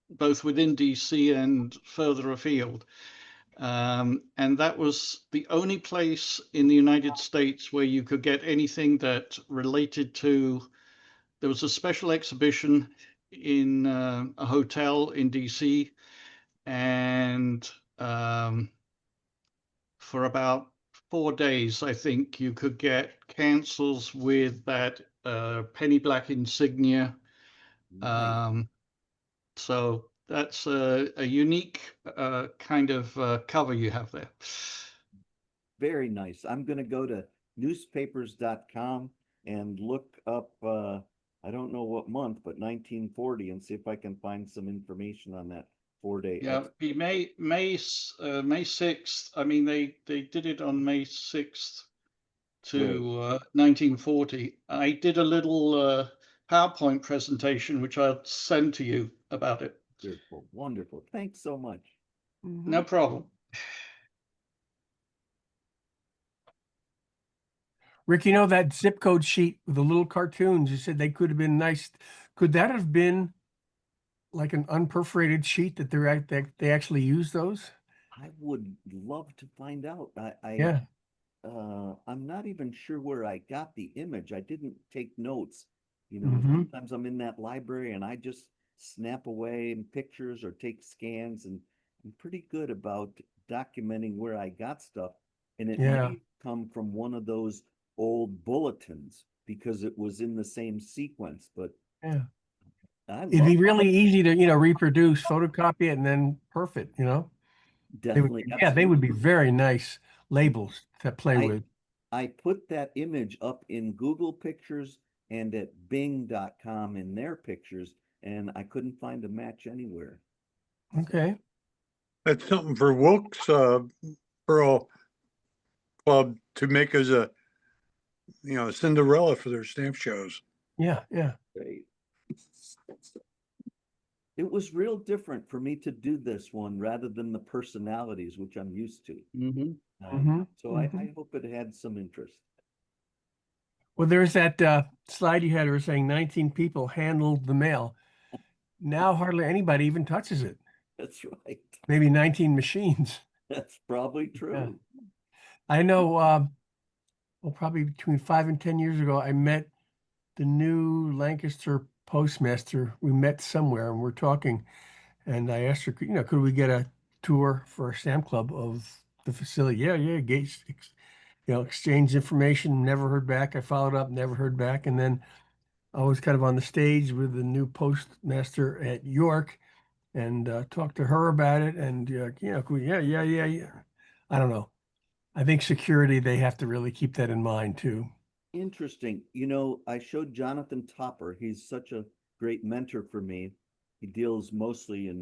both within DC and further afield. And that was the only place in the United States where you could get anything that related to. There was a special exhibition in a hotel in DC, and for about 4 days, I think you could get cancels with that penny black insignia. Nice. So that's a unique kind of cover you have there. Very nice. I'm going to go to newspapers.com and look up, I don't know what month, but 1940 and see if I can find some information on that 4-day. Yeah, be May 6th. I mean, they did it on May 6th to 1940. I did a little PowerPoint presentation, which I'll send to you about it. Wonderful. Wonderful. Thanks so much. No problem. Rick, you know that zip code sheet with the little cartoons, you said they could have been nice. Could that have been like an unperforated sheet that they actually use those? I would love to find out. Yeah. I'm not even sure where I got the image. I didn't take notes. Hmm. Sometimes I'm in that library and I just snap away in pictures or take scans, and I'm pretty good about documenting where I got stuff. And it Yeah. may come from one of those old bulletins because it was in the same sequence, but Yeah. I It'd be love really easy to, reproduce, photocopy it, and then perf it, They would, definitely yeah, they would be absolutely. very nice labels to play I with. I put that image up in Google Pictures and at Bing.com in their pictures, and I couldn't find a match anywhere. Okay. That's something for Wilkes Pearl Club to make as a Cinderella for their stamp shows. Yeah. Yeah. Great. It was real different for me to do this one rather than the personalities, which I'm used to. Mm-hmm. So I hope it had some interest. Well, there's that slide you had where saying 19 people handled the mail. Now hardly anybody even touches it. That's right. Maybe 19 machines. That's probably Yeah. true. I know, well, probably between 5 and 10 years ago, I met the new Lancaster postmaster. We met somewhere and we're talking, and I asked her, could we get a tour for a stamp club of the facility? Yeah, yeah. Exchange information. Never heard back. I followed up, never heard back, and then I was kind of on the stage with the new postmaster at York, and talked to her about it. And yeah. I don't know. I think security, they have to really keep that in mind too. Interesting. I showed Jonathan Topper. He's such a great mentor for me. He deals mostly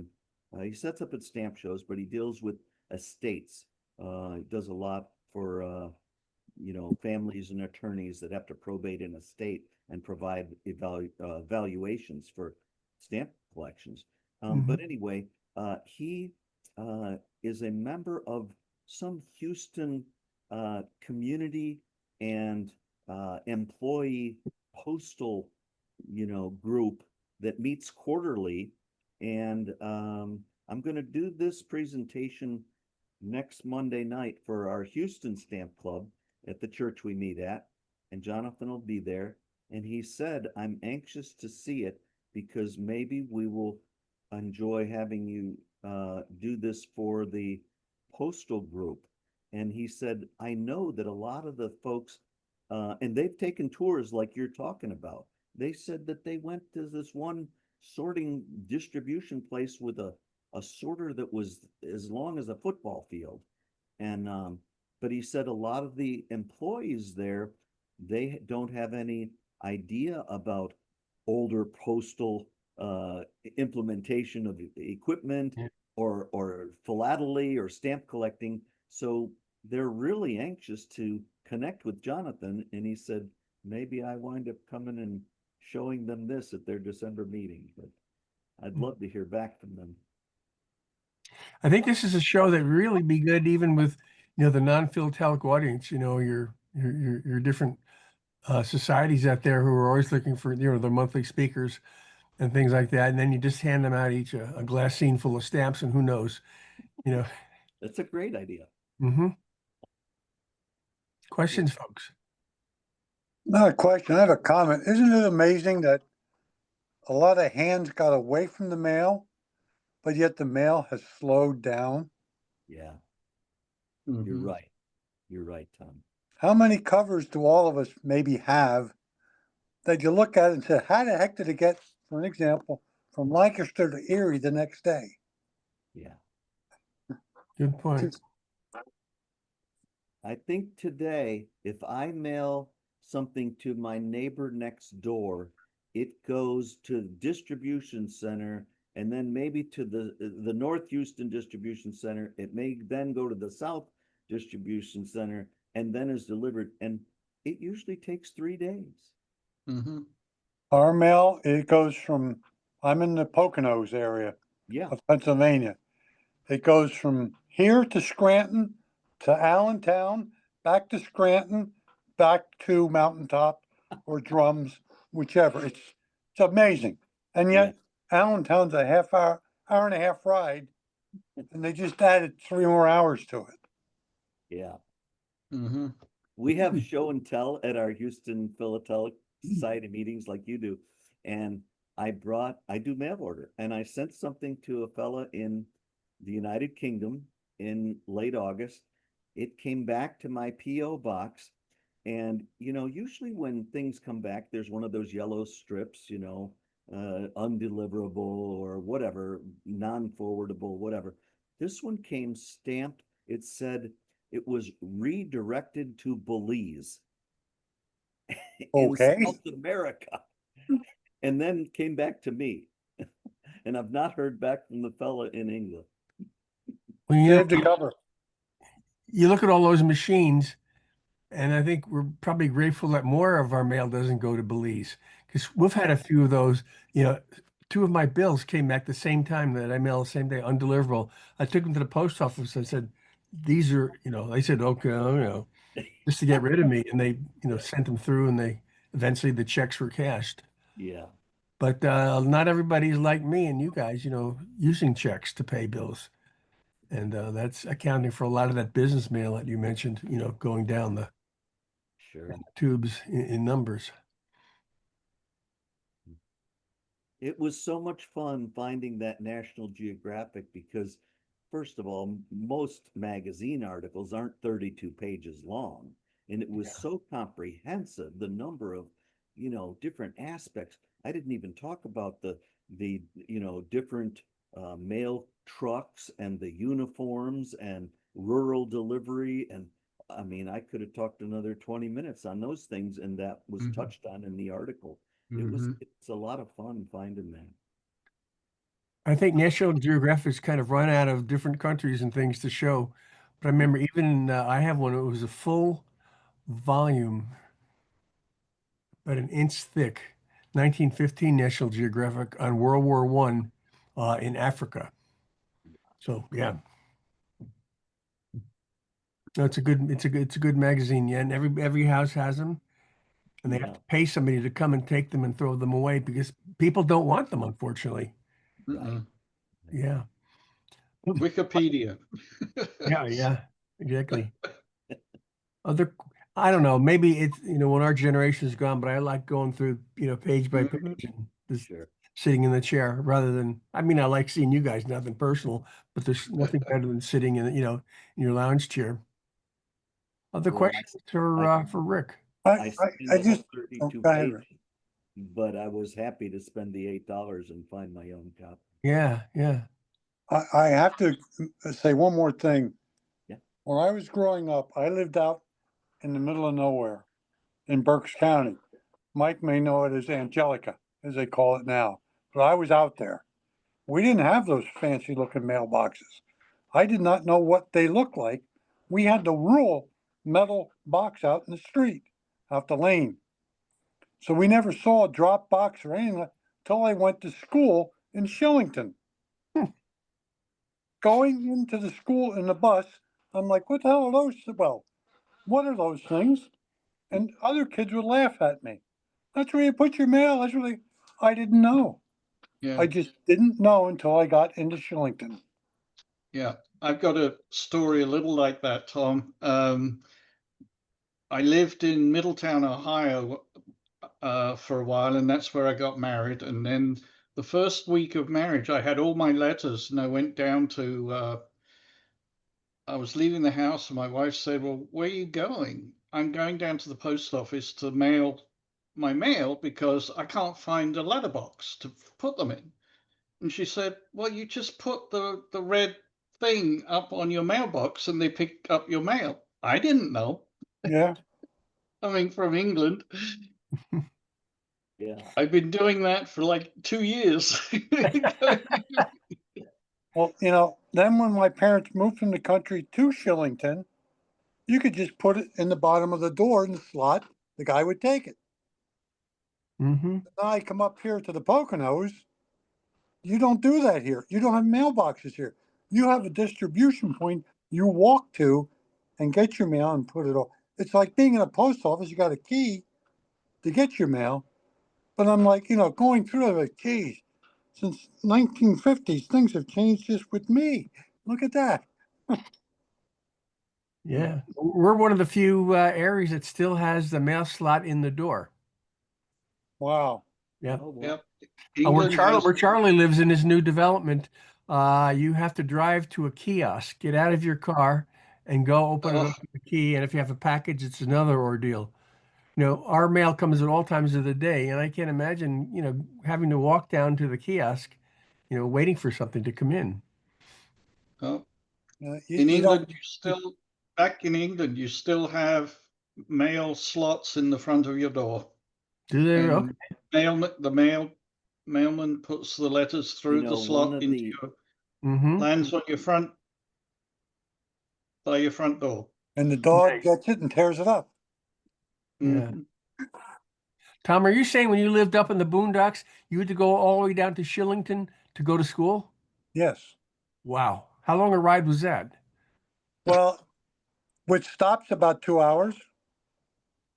he sets up at stamp shows, but he deals with estates. He does a lot for, families and attorneys that have to probate an estate and provide valuations for stamp collections. But anyway, he is a member of some Houston community and employee postal, group that meets quarterly. And I'm going to do this presentation next Monday night for our Houston Stamp Club at the church we meet at. And Jonathan will be there. And he said, I'm anxious to see it because maybe we will enjoy having you do this for the postal group. And he said, I know that a lot of the folks, and they've taken tours like you're talking about. They said that they went to this one sorting distribution place with a sorter that was as long as a football field. And but he said a lot of the employees there, they don't have any idea about older postal implementation of equipment Yeah. or philately or stamp collecting. So they're really anxious to connect with Jonathan. And he said, maybe I wind up coming and showing them this at their December meeting, but I'd love to hear back from them. I think this is a show that really be good even with, the non-Philatelic audience, your different societies out there who are always looking for, the monthly speakers and things like that. And then you just hand them out each a glass scene full of stamps and who knows, you know. That's a great idea. Mm-hmm. Questions, folks? Not a question, I have a comment. Isn't it amazing that a lot of hands got away from the mail, but yet the mail has slowed down? Yeah, you're Mhm. right. You're right, Tom. How many covers do all of us maybe have that you look at and say, how the heck did it get, for an example, from Lancaster to Erie the next day? Yeah. Good point. I think today, if I mail something to my neighbor next door, it goes to the distribution center and then maybe to the North Houston distribution center. It may then go to the South distribution center and then is delivered. And it usually takes 3 days. Mhm. Our mail, it goes from, I'm in the Poconos area Yeah, of Pennsylvania. It goes from here to Scranton, to Allentown, back to Scranton, back to Mountaintop or Drums, whichever. It's amazing. And yeah, yet Allentown's a hour and a half ride, and they just added 3 more hours to it. yeah. Mhm. We have show and tell at our Houston Philatelic Society meetings like you do. And I do mail order and I sent something to a fella in the United Kingdom in late August. It came back to my P.O. box. And, usually when things come back, there's one of those yellow strips, undeliverable or whatever, non-forwardable, whatever. This one came stamped. It said, it was redirected to Belize in Okay. South America and then came back to me. And I've not heard back from the fella in England. Well, Save the cover. you look at all those machines, and I think we're probably grateful that more of our mail doesn't go to Belize because we've had a few of those. Two of my bills came back the same time that I mailed the same day, undeliverable. I took them to the post office and said, "These are," they said, "Okay, just to get rid of me," and they, sent them through, and they eventually the checks were cashed. Yeah. But not everybody's like me and you guys, using checks to pay bills. And that's accounting for a lot of that business mail that you mentioned, going down the Sure. tubes in numbers. It was so much fun finding that National Geographic because, first of all, most magazine articles aren't 32 pages long. And it was so comprehensive, the number of, different aspects. I didn't even talk about the different mail trucks and the uniforms and rural delivery. And I mean, I could have talked another 20 minutes on those things, and that was Mhm. touched on in the article. Mhm. It's a lot of fun finding that. I think National Geographic's kind of run out of different countries and things to show. But I remember even I have one, it was a full volume, about an inch thick, 1915 National Geographic on World War One in Africa. So yeah. No, it's a good magazine, yeah. And every house has them. And they have Yeah, to pay somebody to come and take them and throw them away because people don't want them, unfortunately. right. Mhm. Yeah. Wikipedia. Yeah, exactly. Other, I don't know, maybe it's, when our generation is gone, but I like going through, page by page Mhm. and just Sure. sitting in the chair rather than, I mean, I like seeing you guys, nothing personal, but there's nothing better than sitting in your lounge chair. Other Well, questions I, for Rick? I I scanned the whole just, 32 go ahead, Rick. pages, but I was happy to spend the $8 and find my own copy. Yeah. I have to say one more thing. Yeah. When I was growing up, I lived out in the middle of nowhere in Berks County. Mike may know it as Angelica, as they call it now, but I was out there. We didn't have those fancy looking mailboxes. I did not know what they looked like. We had the rural metal box out in the street, out the lane. So we never saw a drop box or anything until I went to school in Shillington. Going into the school in the bus, I'm like, what the hell are those? Well, what are those things? And other kids would laugh at me. That's where you put your mail. That's really, I didn't know. Yeah. I just didn't know until I got into Shillington. Yeah, I've got a story a little like that, Tom. I lived in Middletown, Ohio, for a while, and that's where I got married. And then the first week of marriage, I had all my letters, and I went down to. I was leaving the house, and my wife said, "Well, where are you going?" "I'm going down to the post office to mail my mail because I can't find a letterbox to put them in." And she said, "Well, you just put the red thing up on your mailbox and they pick up your mail." I didn't know. Yeah. Coming from England, Yeah. I've been doing that for like 2 years. Well, then when my parents moved from the country to Shillington, you could just put it in the bottom of the door in the slot. The guy would take it. Mm-hmm. Now I come up here to the Poconos. You don't do that here. You don't have mailboxes here. You have a distribution point you walk to and get your mail and put it on. It's like being in a post office. You got a key to get your mail. But I'm like, going through it, like, geez, since 1950s, things have changed just with me. Look at that. Yeah. We're one of the few areas that still has the mail slot in the door. Wow. Yeah. Oh, wow. Yep. Where England has, Charlie lives in his new development, you have to drive to a kiosk, get out of your car, and go open it oh, up with the key. And if you have a package, it's another ordeal. Our mail comes at all times of the day, and I can't imagine, having to walk down to the kiosk, waiting for something to come in. oh. You, In you England, don't, you still, back in England, you still have mail slots in the front of your door. Do they? Okay. And mailman puts the letters through the One slot of into the, your Mm-hmm. lands on by your front door. and the dog Nice. gets it and tears it up. Yeah. Mhm. Tom, are you saying when you lived up in the boondocks, you had to go all the way down to Shillington to go to school? Yes. Wow. How long a ride was that? Well, which stops about 2 hours.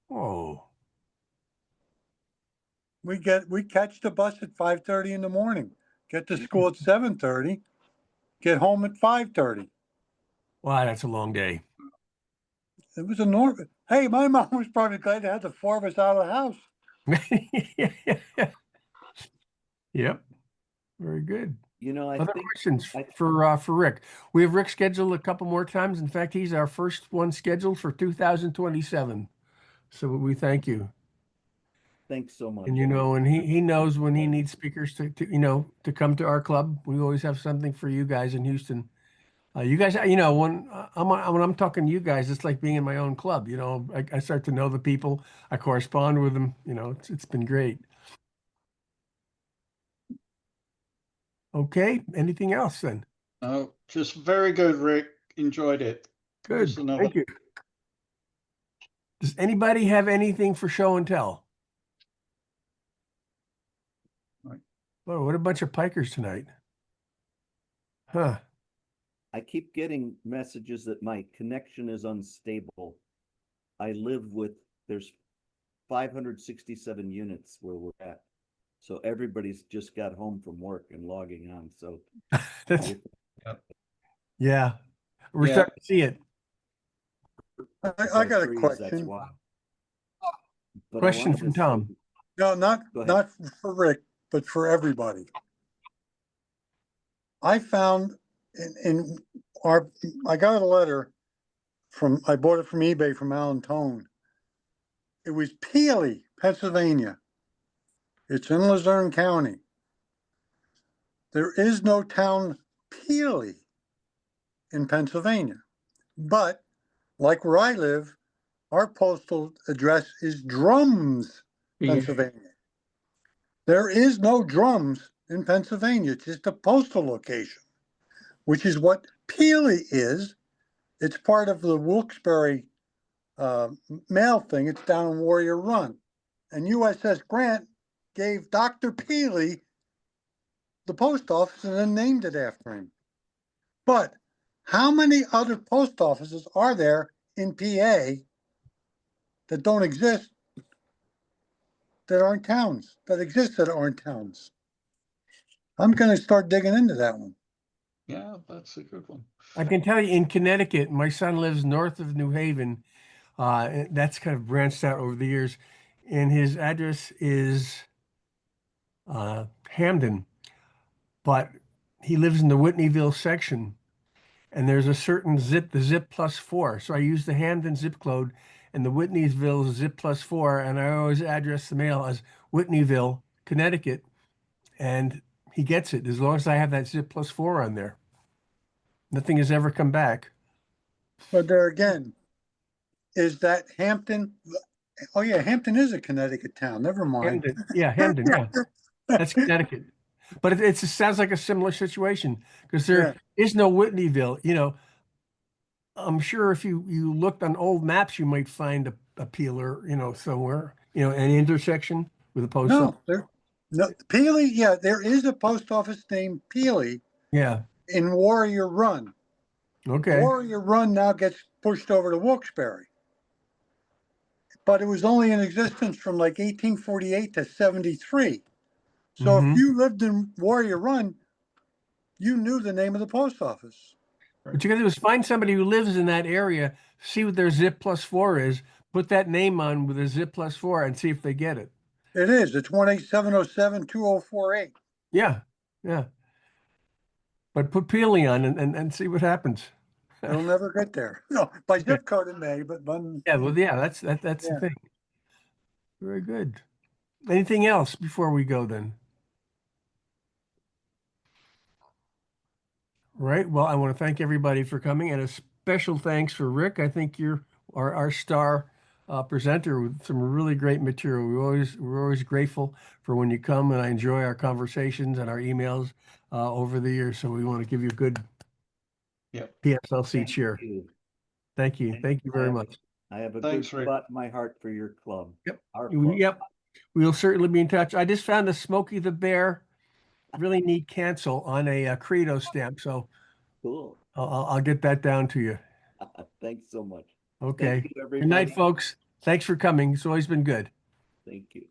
Oh, We catch the bus at 5:30 in the morning, get to school at 7:30, get home at 5:30. wow, that's a long day. It was enormous. Hey, my mom was probably glad to have the four of us out of the house. Yep. Very good. I Other think, questions I- for Rick? We have Rick scheduled a couple more times. In fact, he's our first one scheduled for 2027. So we thank you. thanks so much. And and he knows when he needs speakers to come to our club. We always have something for you guys in Houston. You guys, when I'm talking to you guys, it's like being in my own club. I start to know the people. I correspond with them. It's been great. Okay. Anything else then? Oh, just very good, Rick. Enjoyed it. Good. Just another. Thank you. Does anybody have anything for show and tell? Right. Oh, what a bunch of pikers tonight. Huh. I keep getting messages that my connection is unstable. I live there's 567 units where we're at. So everybody's just got home from work and logging on. So That's, Yep. yeah. We're Yeah. starting to see it. I got a trees, that's question. why. But I Question wanted from to Tom. say- No, not Go ahead. not for Rick, but for everybody. I found in our I got a letter I bought it from eBay from Alan Tone. It was Peely, Pennsylvania. It's in Luzerne County. There is no town Peely in Pennsylvania. But like where I live, our postal address is Drums, Yeah. Pennsylvania. There is no Drums in Pennsylvania. It's just a postal location, which is what Peely is. It's part of the Wilkes-Barre mail thing. It's down in Warrior Run. And USS Grant gave Dr. Peely the post office and then named it after him. But how many other post offices are there in PA that don't exist, that aren't towns, that exist that aren't towns? I'm going to start digging into that one. Yeah, that's a good one. I can tell you in Connecticut, my son lives north of New Haven. And that's kind of branched out over the years. And his address is Hamden, but he lives in the Whitneyville section. And there's a certain zip, the zip +4. So I use the Hamden zip code and the Whitneyville zip +4. And I always address the mail as Whitneyville, Connecticut. And he gets it as long as I have that zip +4 on there. Nothing has ever come back. But there again, is that Hampton? Oh yeah, Hampton is a Connecticut town. Never mind. Hamden, yeah, Hamden, yeah. That's Connecticut. But it sounds like a similar situation because there Yeah. is no Whitneyville. I'm sure if you looked on old maps, you might find a peeler, somewhere, an intersection with a post office. No, Peely, yeah, there is a post office named Peely Yeah. in Warrior Run. Okay. Warrior Run now gets pushed over to Wilkes-Barre. But it was only in existence from like 1848 to 73. So if you lived in Warrior Run, you knew the name of the post office. What you got to do is find somebody who lives in that area, see what their zip +4 is, put that name on with a zip +4 and see if they get it. It is. It's 1-870-720-2048. Yeah. Yeah. But put Peely on and see what happens. It'll never get there. No, by zip code it may, but Yeah, well, yeah, that's Yeah. the thing. Very good. Anything else before we go then? Right. Well, I want to thank everybody for coming and a special thanks for Rick. I think you're our star presenter with some really great material. We're always grateful for when you come, and I enjoy our conversations and our emails over the years. So we want to give you a good Yep. PSLC Thank cheer. you. Thank you. Thank you very much. I have a Thanks, good Rick. spot in my heart for your club. Yep. Our club. Yep. We'll certainly be in touch. I just found a Smokey the Bear really neat cancel on a Credo stamp. So Cool. I'll get that down to you. Thanks so much. Okay. Thank you, Good night, everybody. folks. Thanks for coming. It's always been good. Thank you.